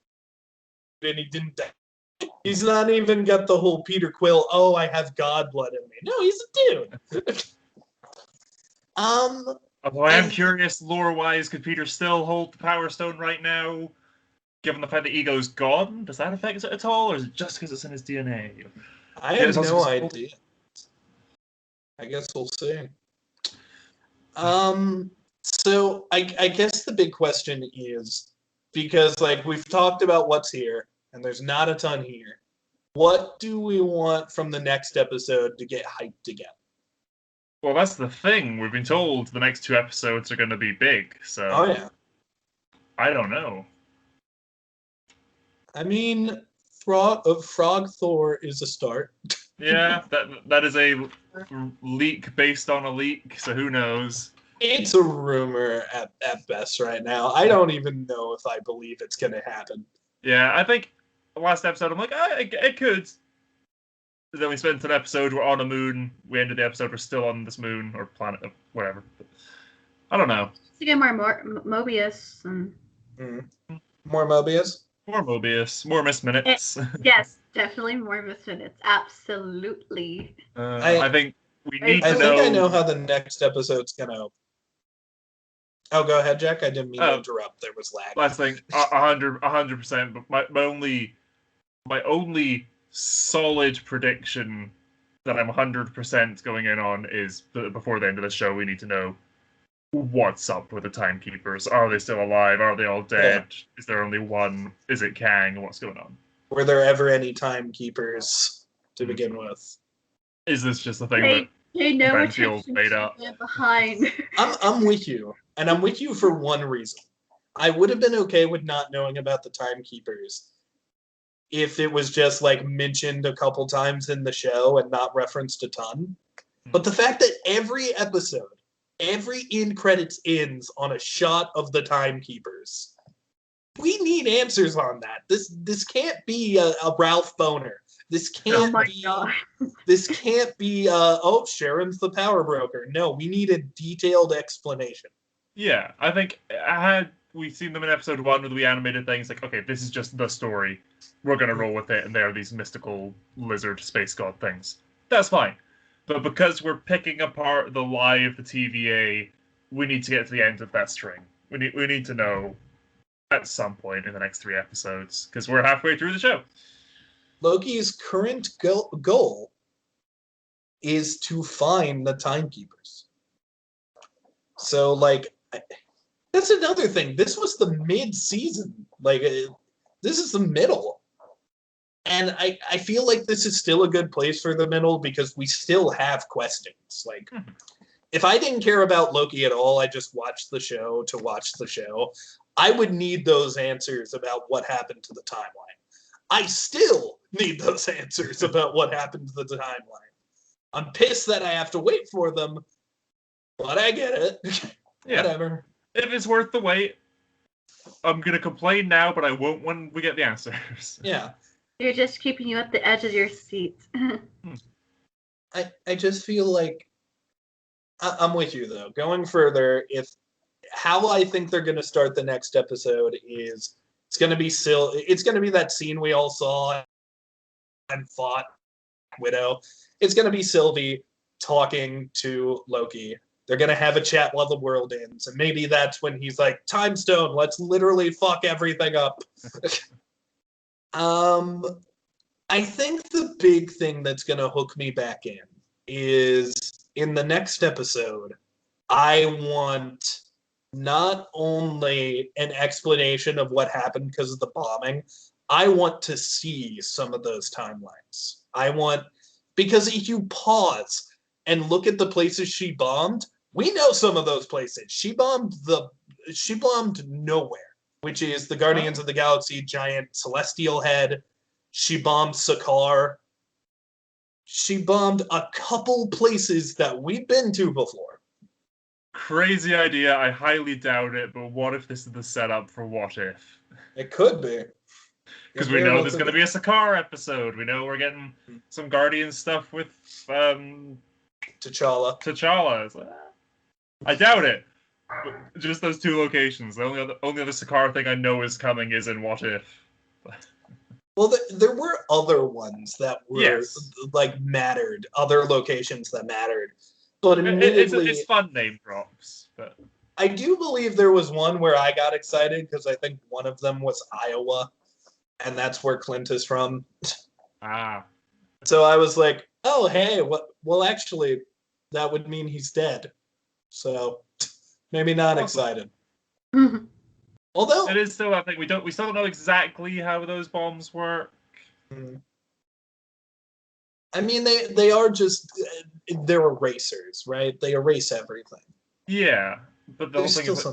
and he didn't die. He's not even got the whole Peter Quill, oh, I have God blood in me. No, he's a dude. Although I am curious, lore-wise, could Peter still hold the Power Stone right now? Given the fact that Ego's gone, does that affect it at all, or is it just because it's in his DNA? I have no idea. I guess we'll see. So I guess the big question is, because like we've talked about what's here, and there's not a ton here, what do we want from the next episode to get hyped again? Well, that's the thing. We've been told the next 2 episodes are going to be big, so... Oh, yeah. I don't know. I mean, Frog Thor is a start. Yeah, that is a leak based on a leak, so who knows? It's a rumor at best right now. I don't even know if I believe it's going to happen. Yeah, I think the last episode, I'm like, it could. Then we spent an episode, we're on a moon. We ended the episode, we're still on this moon or planet, or whatever. But I don't know. To get more Mobius. And... More Mobius? More Mobius. More missed minutes. Yes, definitely more missed minutes. Absolutely. I think we need to know... I think I know how the next episode's going to... Oh, go ahead, Jack. I didn't mean to interrupt. There was lag. Last thing, 100%. But my only solid prediction that I'm 100% going in on is that before the end of the show, we need to know what's up with the timekeepers. Are they still alive? Are they all dead? Yeah. Is there only one? Is it Kang? What's going on? Were there ever any timekeepers to begin with? Is this just a thing that Benfield's made up? Behind. I'm with you. And I'm with you for one reason. I would have been okay with not knowing about the timekeepers if it was just like mentioned a couple times in the show and not referenced a ton. But the fact that every episode, every end credits ends on a shot of the timekeepers. We need answers on that. This can't be a Ralph Boner. This Oh can't my be. god. This can't be. Sharon's the power broker. No, we need a detailed explanation. Yeah, I think had we seen them in episode 1 with the animated things, like, okay, this is just the story. We're gonna roll with it, and there are these mystical lizard space god things. That's fine. But because we're picking apart the lie of the TVA, we need to get to the end of that string. We need to know at some point in the next 3 episodes, because we're halfway through the show. Loki's current goal is to find the timekeepers. So, like, that's another thing. This was the mid-season. Like, this is the middle. And I feel like this is still a good place for the middle because we still have questions. Like, if I didn't care about Loki at all, I just watched the show to watch the show, I would need those answers about what happened to the timeline. I still need those answers about what happened to the timeline. I'm pissed that I have to wait for them, but I get it. Yeah. Whatever. If it's worth the wait, I'm going to complain now, but I won't when we get the answers. Yeah. You're just keeping you at the edge of your seat. I just feel like I'm with you though. Going further, if how I think they're going to start the next episode is it's going to be that scene we all saw and fought Widow. It's going to be Silvey talking to Loki. They're going to have a chat while the world ends, and maybe that's when he's like, "Time Stone, let's literally fuck everything up." I think the big thing that's going to hook me back in is in the next episode, I want not only an explanation of what happened because of the bombing, I want to see some of those timelines. Because if you pause and look at the places she bombed, we know some of those places. She bombed nowhere, which is the Guardians of the Galaxy giant celestial head. She bombed Sakaar. She bombed a couple places that we've been to before. Crazy idea. I highly doubt it, but what if this is the setup for What If? It could be. Because we know there's going to be a Sakaar episode. We know we're getting some Guardians stuff with T'Challa. It's like, I doubt it. But just those 2 locations. The only other Sakaar thing I know is coming is in What If. Well, there were other ones that were mattered. Other locations that mattered. But admittedly, it's fun name drops. But I do believe there was one where I got excited because I think one of them was Iowa, and that's where Clint is from. Ah. So I was like, oh, hey, what? Well, actually, that would mean he's dead. So maybe not excited. Although it is still, I think we still don't know exactly how those bombs work. I mean, they are just they're erasers, right? They erase everything. Yeah, but the whole thing is,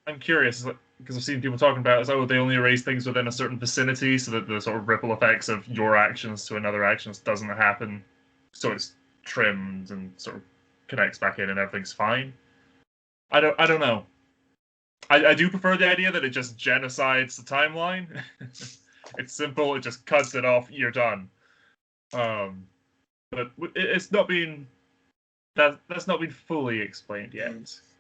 I'm curious because I've seen people talking about they only erase things within a certain vicinity, so that the sort of ripple effects of your actions to another actions doesn't happen. So it's trimmed and sort of connects back in, and everything's fine. I don't know. I do prefer the idea that it just genocides the timeline. It's simple. It just cuts it off. You're done. But it's not been that's not been fully explained yet.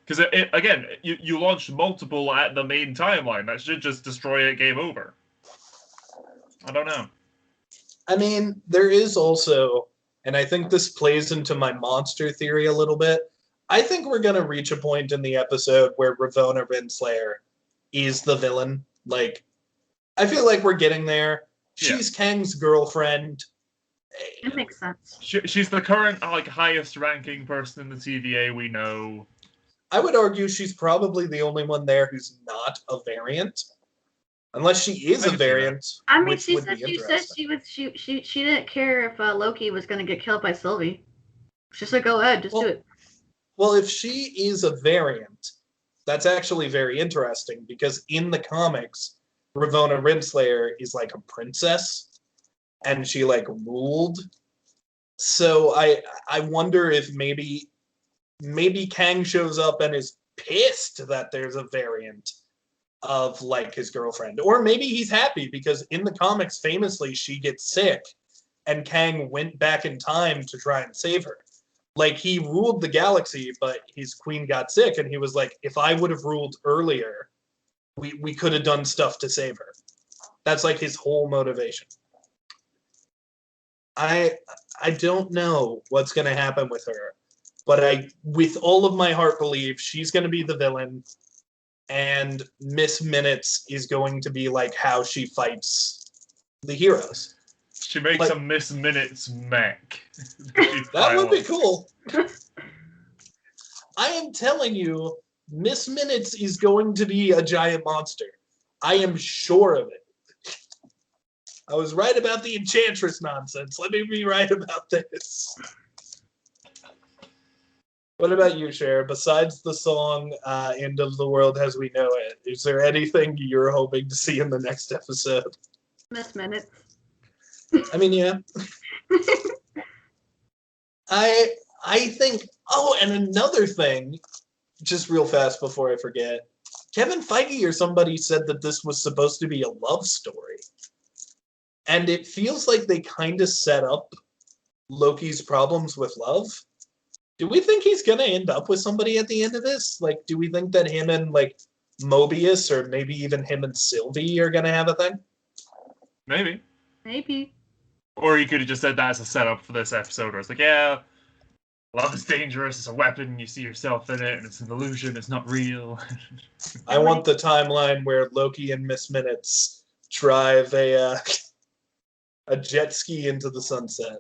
Because again, you launched multiple at the main timeline. That should just destroy it. Game over. I don't know. I mean, there is also, and I think this plays into my monster theory a little bit. I think we're going to reach a point in the episode where Ravonna Renslayer is the villain. Like, I feel like we're getting there. She's Kang's girlfriend. It makes sense. She's the current highest ranking person in the TVA we know. I would argue she's probably the only one there who's not a variant. Unless she is a variant. I mean, she said she didn't care if Loki was going to get killed by Silvey. She said, "Go ahead, just do it." Well, if she is a variant, that's actually very interesting because in the comics, Ravonna Renslayer is like a princess, and she ruled. So I wonder if maybe Kang shows up and is pissed that there's a variant of like his girlfriend, or maybe he's happy because in the comics, famously, she gets sick, and Kang went back in time to try and save her. Like he ruled the galaxy, but his queen got sick, and he was like, "If I would have ruled earlier, we could have done stuff to save her." That's like his whole motivation. I don't know what's going to happen with her, but I, with all of my heart, believe she's going to be the villain, and Miss Minutes is going to be like how she fights the heroes. She makes like, a Miss Minutes mech. That would be cool. I am telling you, Miss Minutes is going to be a giant monster. I am sure of it. I was right about the Enchantress nonsense. Let me be right about this. What about you, Shere? Besides the song End of the World as We Know It, is there anything you're hoping to see in the next episode? Miss Minutes. I mean, yeah. I think, oh, and another thing, just real fast before I forget, Kevin Feige or somebody said that this was supposed to be a love story. And it feels like they kind of set up Loki's problems with love. Do we think he's going to end up with somebody at the end of this? Like, do we think that him and, like, Mobius, or maybe even him and Silvey are going to have a thing? Maybe. Maybe. Or you could have just said that as a setup for this episode, where it's like, yeah, love is dangerous, it's a weapon, you see yourself in it, and it's an illusion, it's not real. I want the timeline where Loki and Miss Minutes drive a jet ski into the sunset.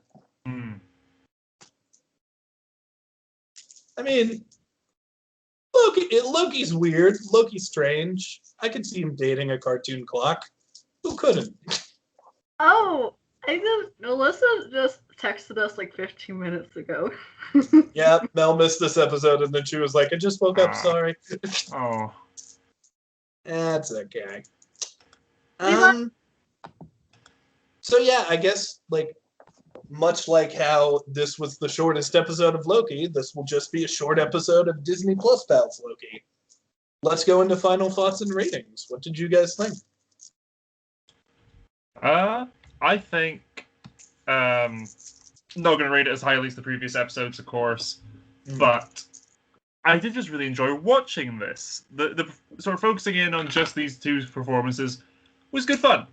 I mean, Loki's weird. Loki's strange. I could see him dating a cartoon clock. Who couldn't? Oh, Alyssa just texted us like 15 minutes ago. Yeah, Mel missed this episode, and then she was like, I just woke up, sorry. Oh. That's okay. So yeah, I guess, like, much like how this was the shortest episode of Loki, this will just be a short episode of Disney Plus Pals Loki. Let's go into final thoughts and ratings. What did you guys think? I think not going to rate it as highly as the previous episodes, of course, but I did just really enjoy watching this. The sort of focusing in on just these two performances was good fun.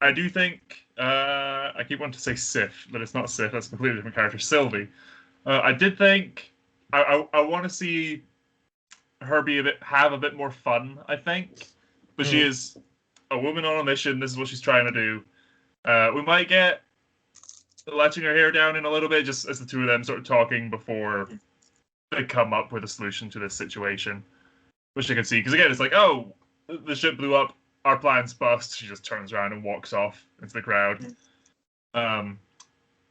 I do think I keep wanting to say Sif, but it's not Sif. That's a completely different character, Silvey. I did think I want to see her have a bit more fun. I think, but she is a woman on a mission. This is what she's trying to do. We might get letting her hair down in a little bit, just as the two of them sort of talking before they come up with a solution to this situation, which I can see. Because again, it's like, oh, the ship blew up. Our plan's bust. She just turns around and walks off into the crowd.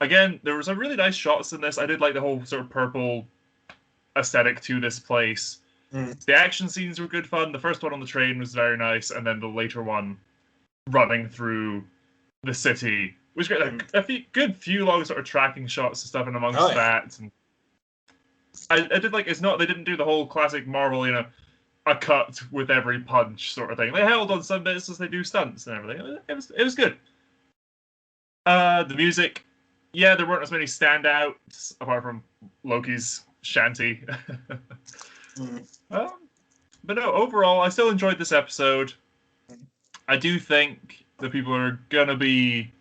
Again, there were some really nice shots in this. I did like the whole sort of purple aesthetic to this place. The action scenes were good fun. The first one on the train was very nice, and then the later one running through the city was great. Like, a few long sort of tracking shots and stuff in amongst that. And I did like, it's not, they didn't do the whole classic Marvel, you know, a cut with every punch sort of thing. They held on some bits as they do stunts and everything. It was good. The music, yeah, there weren't as many standouts apart from Loki's shanty. But no, overall, I still enjoyed this episode. I do think that people are gonna be,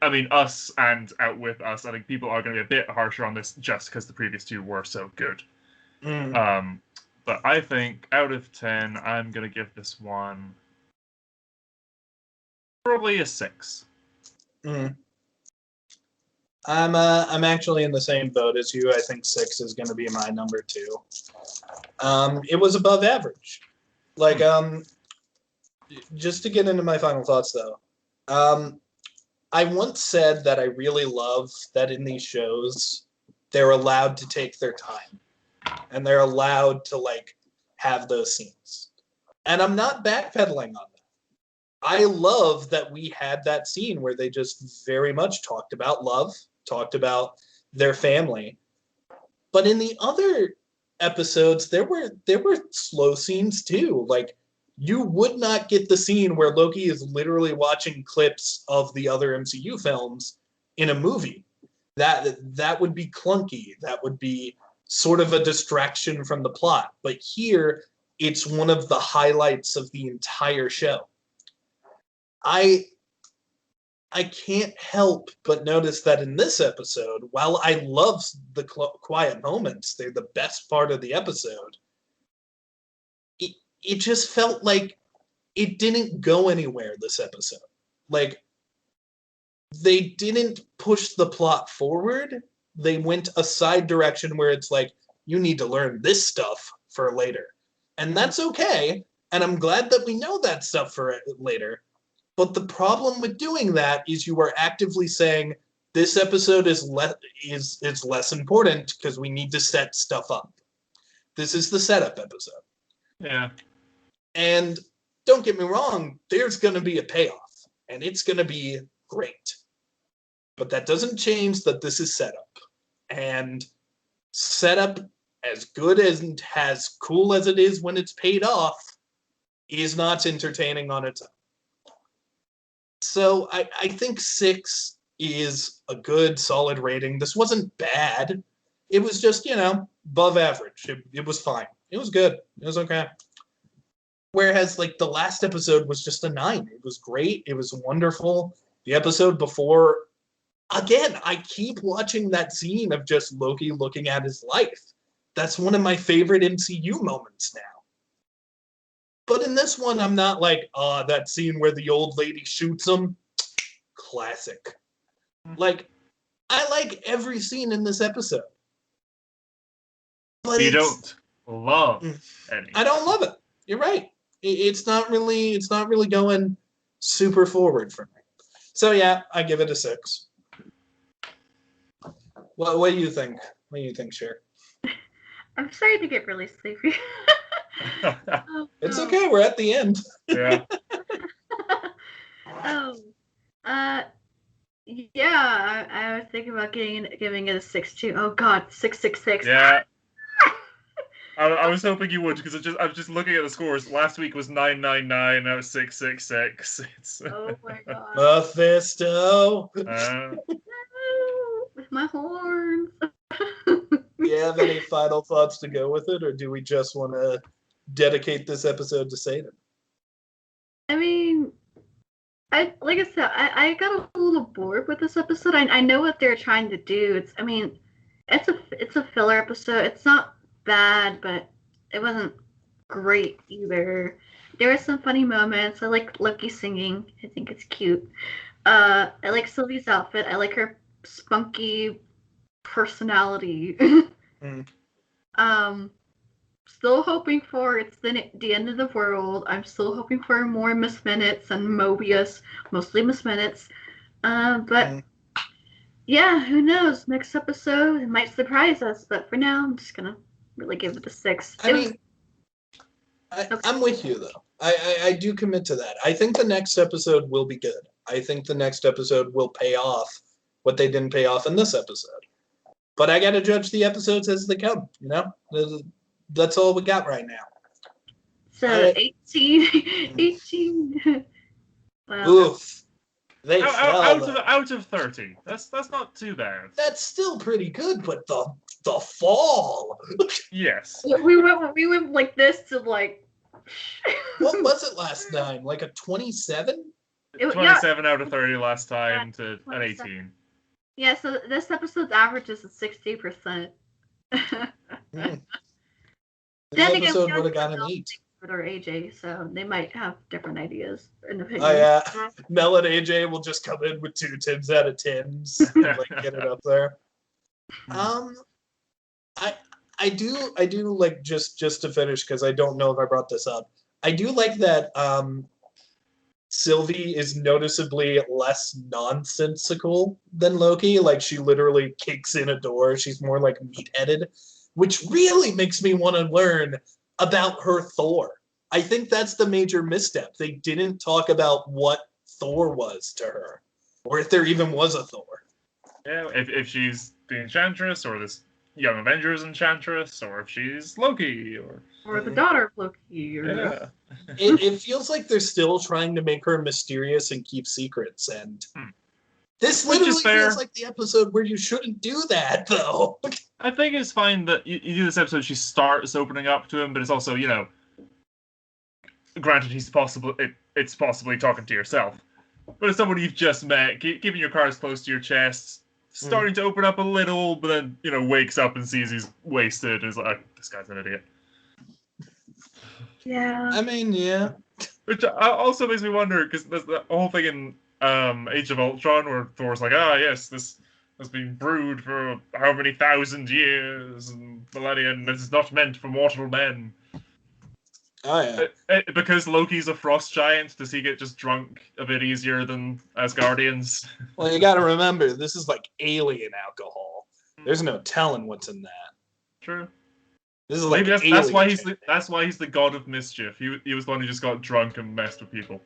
I mean, us and out with us, I think people are gonna be a bit harsher on this just because the previous two were so good. But I think out of 10, I'm gonna give this one probably a 6. I'm actually in the same boat as you. I think 6 is going to be my number 2. It was above average. Like, just to get into my final thoughts, though. I once said that I really love that in these shows, they're allowed to take their time. And they're allowed to, like, have those scenes. And I'm not backpedaling on that. I love that we had that scene where they just very much talked about love talked about their family. But in the other episodes, there were slow scenes too. Like, you would not get the scene where Loki is literally watching clips of the other MCU films in a movie. That would be clunky. That would be sort of a distraction from the plot. But here, it's one of the highlights of the entire show. I can't help but notice that in this episode, while I love the quiet moments, they're the best part of the episode, it just felt like it didn't go anywhere this episode. Like, they didn't push the plot forward. They went a side direction where it's like, you need to learn this stuff for later. And that's okay. And I'm glad that we know that stuff for later. But the problem with doing that is you are actively saying this episode is less important because we need to set stuff up. This is the setup episode. Yeah. And don't get me wrong, there's going to be a payoff, and it's going to be great. But that doesn't change that this is setup. And setup, as good and as cool as it is when it's paid off, is not entertaining on its own. So I think 6 is a good, solid rating. This wasn't bad. It was just, above average. It was fine. It was good. It was okay. Whereas, like, the last episode was just a 9. It was great. It was wonderful. The episode before, again, I keep watching that scene of just Loki looking at his life. That's one of my favorite MCU moments now. But in this one, I'm not like, that scene where the old lady shoots him. Classic. Like, I like every scene in this episode. But you don't love any. I don't love it. You're right. It's not really going super forward for me. So yeah, I give it a 6. What do you think? What do you think, Shere? I'm starting to get really sleepy. It's okay. We're at the end. Yeah. Yeah. I was thinking about giving it a 6 too. Oh God, 666. Yeah. I was hoping you would, because I was just looking at the scores. Last week was 999. Now it's 666. Oh my God. Mephisto. With my horns. Do you have any final thoughts to go with it, or do we just want to dedicate this episode to Satan? I mean, I got a little bored with this episode. I know what they're trying to do. It's a filler episode. It's not bad, but it wasn't great either. There were some funny moments. I like Loki singing. I think it's cute. I like Sylvie's outfit. I like her spunky personality. Still hoping for it's the end of the world. I'm still hoping for more Miss Minutes and Mobius, mostly Miss Minutes. But yeah, who knows? Next episode, it might surprise us. But for now, I'm just gonna really give it a 6. I'm with you though. I do commit to that. I think the next episode will be good. I think the next episode will pay off what they didn't pay off in this episode. But I got to judge the episodes as they come. That's all we got right now. So 18. Well, oof. They out of 30. That's not too bad. That's still pretty good, but the fall. Yes. We went like this to like. What was it last time? Like a 27? 27 out of 30 last time to an 18. Yeah, so this episode's average is 60%. This episode would have got an 8. Or AJ, so they might have different ideas and opinions. Oh yeah, Mel and AJ will just come in with 2 10s out of 10s, and, like, get it up there. I do like just to finish, because I don't know if I brought this up. I do like that Silvey is noticeably less nonsensical than Loki. Like, she literally kicks in a door. She's more like meat-headed, which really makes me want to learn about her Thor. I think that's the major misstep. They didn't talk about what Thor was to her, or if there even was a Thor. Yeah, if she's the Enchantress, or this Young Avengers Enchantress, or if she's Loki, or the daughter of Loki, or yeah. It feels like they're still trying to make her mysterious and keep secrets, and this Which is literally fair. feels like the episode where you shouldn't do that, though. I think it's fine that you do this episode. She starts opening up to him, but it's also, granted, it's possibly talking to yourself, but it's someone you've just met, keeping your cards close to your chest, starting to open up a little, but then wakes up and sees he's wasted, and is like, this guy's an idiot. yeah. I mean, yeah. Which also makes me wonder, because there's the whole thing in Age of Ultron where Thor's like, yes, this has been brewed for how many thousand years and millennia, and this is not meant for mortal men. Oh, yeah. Because Loki's a frost giant, does he get just drunk a bit easier than Asgardians? Well, you gotta remember, this is like alien alcohol. There's no telling what's in that. True. This is like Maybe that's why he's the god of mischief. He was the one who just got drunk and messed with people.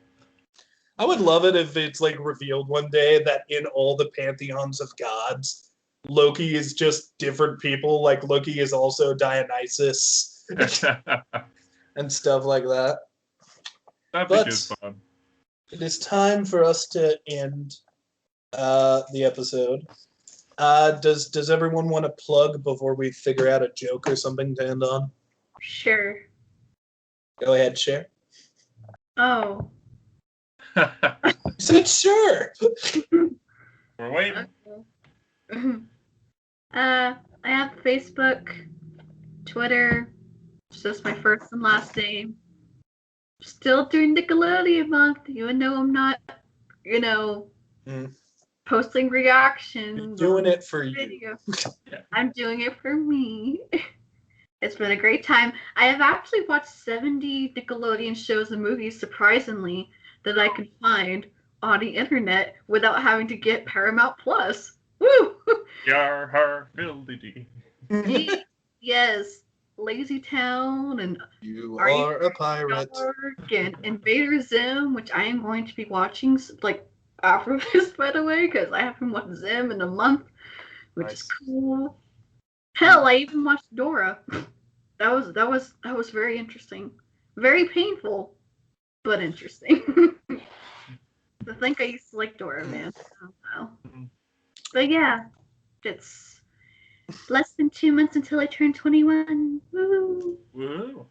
I would love it if it's like revealed one day that in all the pantheons of gods, Loki is just different people. Like Loki is also Dionysus and stuff like that. That'd be good fun. It is time for us to end the episode. Does everyone want to plug before we figure out a joke or something to end on? Sure. Go ahead, Cher. Oh. You said sure. We're waiting. Okay. I have Facebook, Twitter. It's just my first and last name. Still doing Nickelodeon month, even though I'm not, posting reactions. You're doing it for video. you. I'm doing it for me. It's been a great time. I have actually watched 70 Nickelodeon shows and movies, surprisingly, that I could find on the internet without having to get Paramount Plus. Woo! Yar har fiddly. Yes. Lazy Town and You are a pirate. And Invader Zim, which I am going to be watching after this, by the way, because I haven't watched Zim in a month, which is cool. Hell, I even watched Dora. That was very interesting, very painful, but interesting. I think I used to like Dora, man. I don't know. But yeah, it's less than 2 months until I turn 21. Woo! Woo!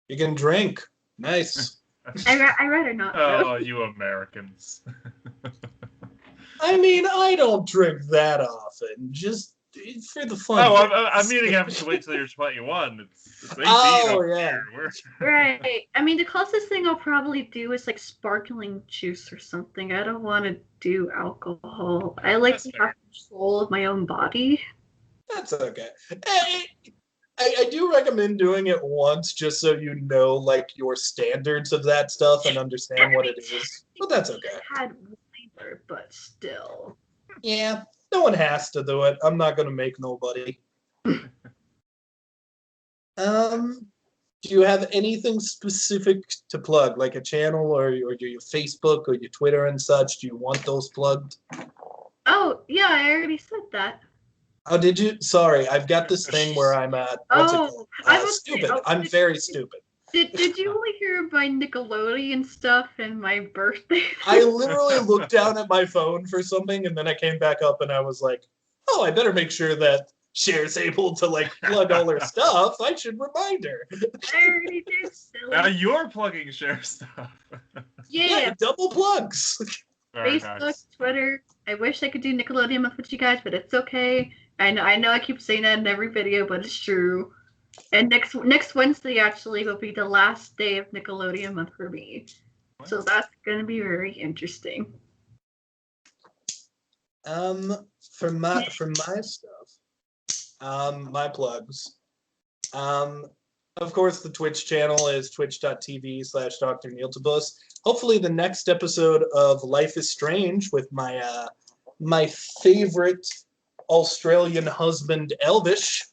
You can drink. Nice. I rather not. Oh, you Americans. I mean, I don't drink that often. Just for the fun. Oh, I'm meaning having to wait till you're 21. It's 18 over here. Right. I mean, the closest thing I'll probably do is like sparkling juice or something. I don't want to do alcohol. I like to have control of my own body. That's okay. I do recommend doing it once just so you know like your standards of that stuff and understand what it is. But that's okay. It had flavor, but still. Yeah, no one has to do it. I'm not gonna make nobody. Do you have anything specific to plug, like a channel or your Facebook or your Twitter and such? Do you want those plugged? Oh, yeah, I already said that. Oh, did you? Sorry, I've got this thing where I'm at. Stupid. I'm very stupid. Did you only hear my Nickelodeon stuff and my birthday? I literally looked down at my phone for something, and then I came back up, and I was like, "Oh, I better make sure that Shere's able to like plug all her stuff. I should remind her." I already did, silly. Now you're plugging Shere stuff. Yeah, double plugs. Facebook, nice. Twitter. I wish I could do Nickelodeon month with you guys, but it's okay. I know I keep saying that in every video, but it's true. And next Wednesday actually will be the last day of Nickelodeon month for me. So that's gonna be very interesting. For my stuff, my plugs. Of course, the Twitch channel is twitch.tv/Dr. Kneale. Hopefully, the next episode of Life is Strange with my my favorite Australian husband, Elvish.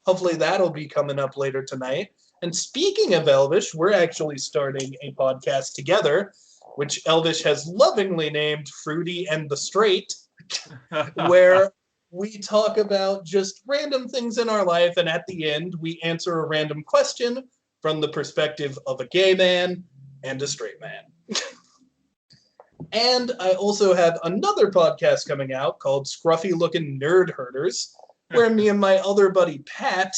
Hopefully, that'll be coming up later tonight. And speaking of Elvish, we're actually starting a podcast together, which Elvish has lovingly named Fruity and the Straight. where we talk about just random things in our life, and at the end, we answer a random question from the perspective of a gay man and a straight man. And I also have another podcast coming out called Scruffy Looking Nerd Herders, where me and my other buddy Pat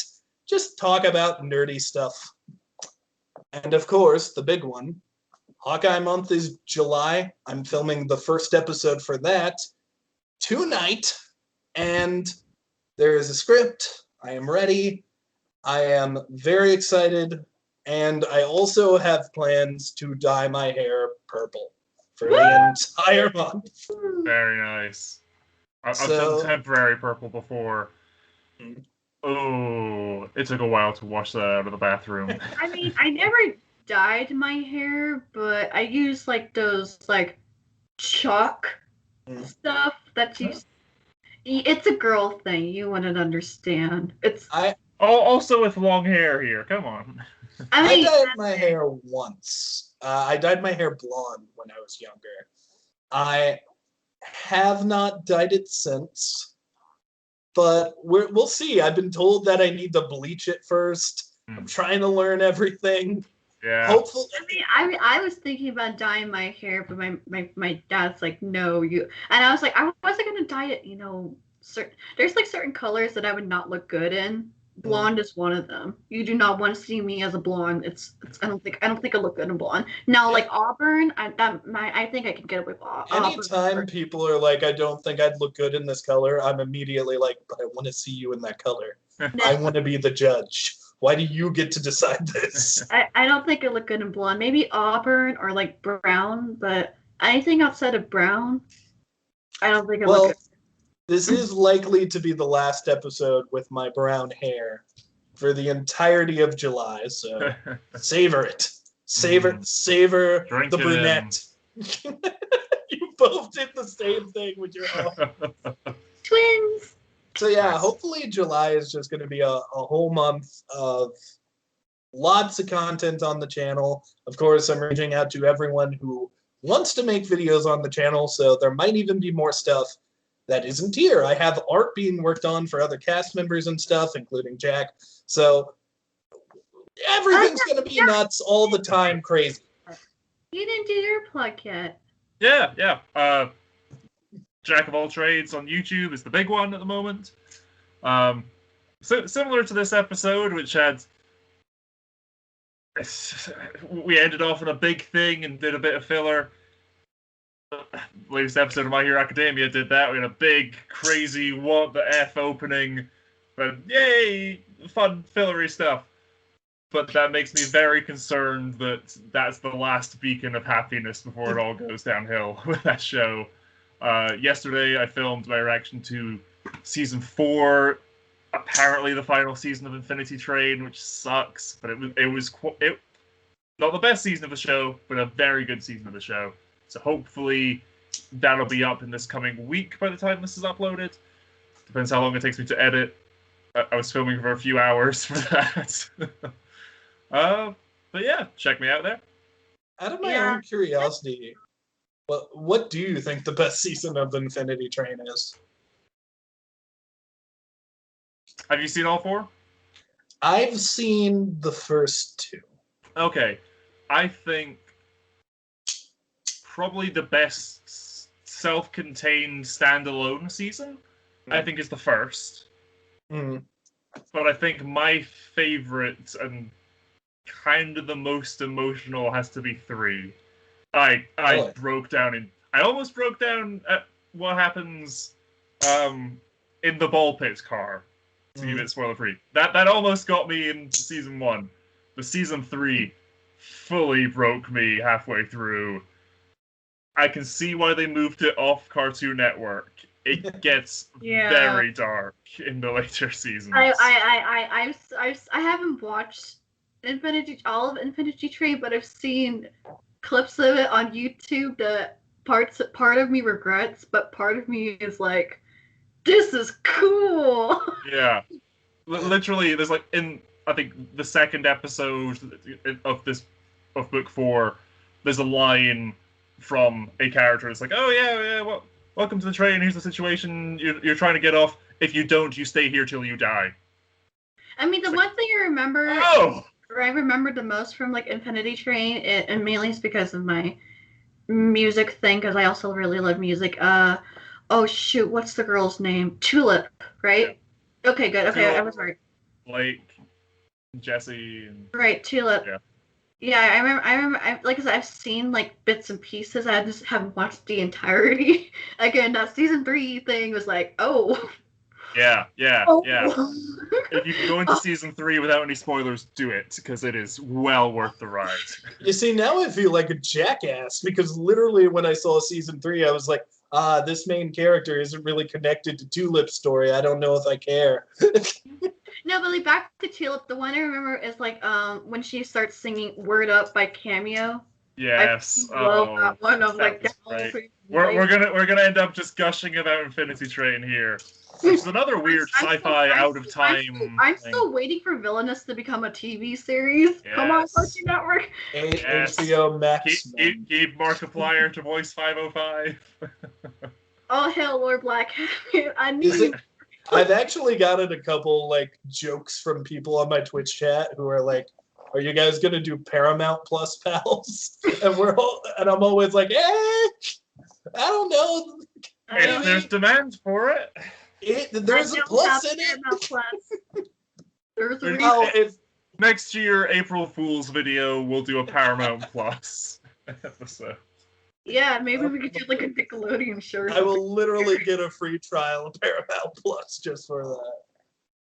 just talk about nerdy stuff. And of course, the big one, Hawkeye month is July. I'm filming the first episode for that tonight, and there is a script. I am ready. I am very excited, and I also have plans to dye my hair purple for the entire month. Very nice. I've done temporary purple before. Oh, it took a while to wash that out of the bathroom. I mean, I never dyed my hair, but I use like those like chalk stuff that you. It's a girl thing. You wouldn't understand. Also with long hair here. Come on. I dyed my hair once. I dyed my hair blonde when I was younger. I have not dyed it since, but we'll see. I've been told that I need to bleach it first. I'm trying to learn everything. Yeah. Hopefully. I was thinking about dyeing my hair, but my dad's like, no, you. And I was like, I wasn't gonna dye it. You know, there's like certain colors that I would not look good in. Blonde is one of them. You do not want to see me as a blonde. I don't think I look good in blonde. Now, like auburn, I think I can get away with auburn. Anytime people are like, I don't think I'd look good in this color, I'm immediately like, but I want to see you in that color. I want to be the judge. Why do you get to decide this? I don't think I look good in blonde. Maybe auburn or like brown, but anything outside of brown, I don't think I look good. This is likely to be the last episode with my brown hair for the entirety of July, so savor it. Savor Drink the brunette. You both did the same thing with your own. Twins! So yeah, hopefully July is just going to be a whole month of lots of content on the channel. Of course, I'm reaching out to everyone who wants to make videos on the channel, so there might even be more stuff that isn't here. I have art being worked on for other cast members and stuff, including Jack. So everything's going to be nuts all the time, crazy. You didn't do your plug yet. Yeah. Jack of all trades on YouTube is the big one at the moment. So similar to this episode, which had we ended off on a big thing and did a bit of filler. Latest episode of My Hero Academia did that. We had a big, crazy, what the F opening, but yay, fun, fillery stuff. But that makes me very concerned that that's the last beacon of happiness before it all goes downhill with that show. Yesterday, I filmed my reaction to Season 4, apparently the final season of Infinity Train, which sucks, but it was not the best season of the show, but a very good season of the show. So hopefully that'll be up in this coming week by the time this is uploaded. Depends how long it takes me to edit. I was filming for a few hours for that. But yeah, check me out there. Out of my own curiosity, what do you think the best season of Infinity Train is? Have you seen all 4? I've seen the first 2. Okay. I think probably the best self-contained standalone season, I think, is the first. But I think my favorite and kind of the most emotional has to be 3. I broke down I almost broke down at what happens in the ball pit car, to keep it spoiler free. That almost got me in season 1. But season 3 fully broke me halfway through. I can see why they moved it off Cartoon Network. It gets very dark in the later seasons. I haven't watched all of Infinity Train, but I've seen clips of it on YouTube that part of me regrets, but part of me is like, this is cool. Yeah. Literally, there's like I think the second episode of book 4, there's a line from a character. It's like, oh yeah, well, welcome to the train. Here's the situation. You're trying to get off. If you don't, you stay here till you die. I mean, the one thing I remember, Oh! or I remember the most from like Infinity Train, and mainly it's because of my music thing, because I also really love music. Oh shoot, what's the girl's name? Tulip, right? Okay, good. Okay, Tulip. I was right. Like Jesse. Right, Tulip. Yeah. Yeah, I remember. Like I said, I've seen like bits and pieces. I just haven't watched the entirety. Again, that season 3 thing was like, oh. Yeah. Oh. If you can go into season 3 without any spoilers, do it, because it is well worth the ride. You see, now I feel like a jackass because literally when I saw season 3, I was like, this main character isn't really connected to Tulip's story. I don't know if I care. No, but like back to Tulip, the one I remember is like when she starts singing "Word Up" by Cameo. Yes. I love that one. Of like that was great. We're gonna end up just gushing about Infinity Train here. Which is another weird sci-fi out of time. I'm still waiting for Villainous to become a TV series. Yes. Come on, Cartoon Network. Yes. HBO Max. Keep Markiplier to voice 505. Oh hell, Lord Black. I need Is it- I've actually gotten a couple like jokes from people on my Twitch chat who are like, "Are you guys gonna do Paramount Plus, pals?" And I'm always like, I don't know. If there's demand for it. There's a plus in it. There's a Oh, if Next year, April Fool's video, we'll do a Paramount Plus episode. Yeah, maybe we could do like a Nickelodeon show. I will literally get a free trial of Paramount Plus just for that.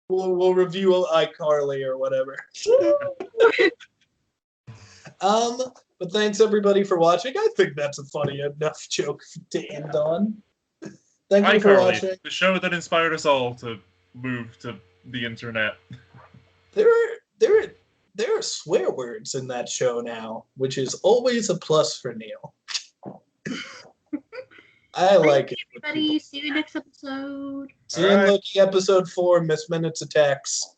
We'll review iCarly or whatever. But thanks everybody for watching. I think that's a funny enough joke to end on. Thank you for watching. The show that inspired us all to move to the internet. There are swear words in that show now, which is always a plus for Kneale. I like it. Everybody, see you next episode. See you in Loki episode 4, Miss Minutes Attacks.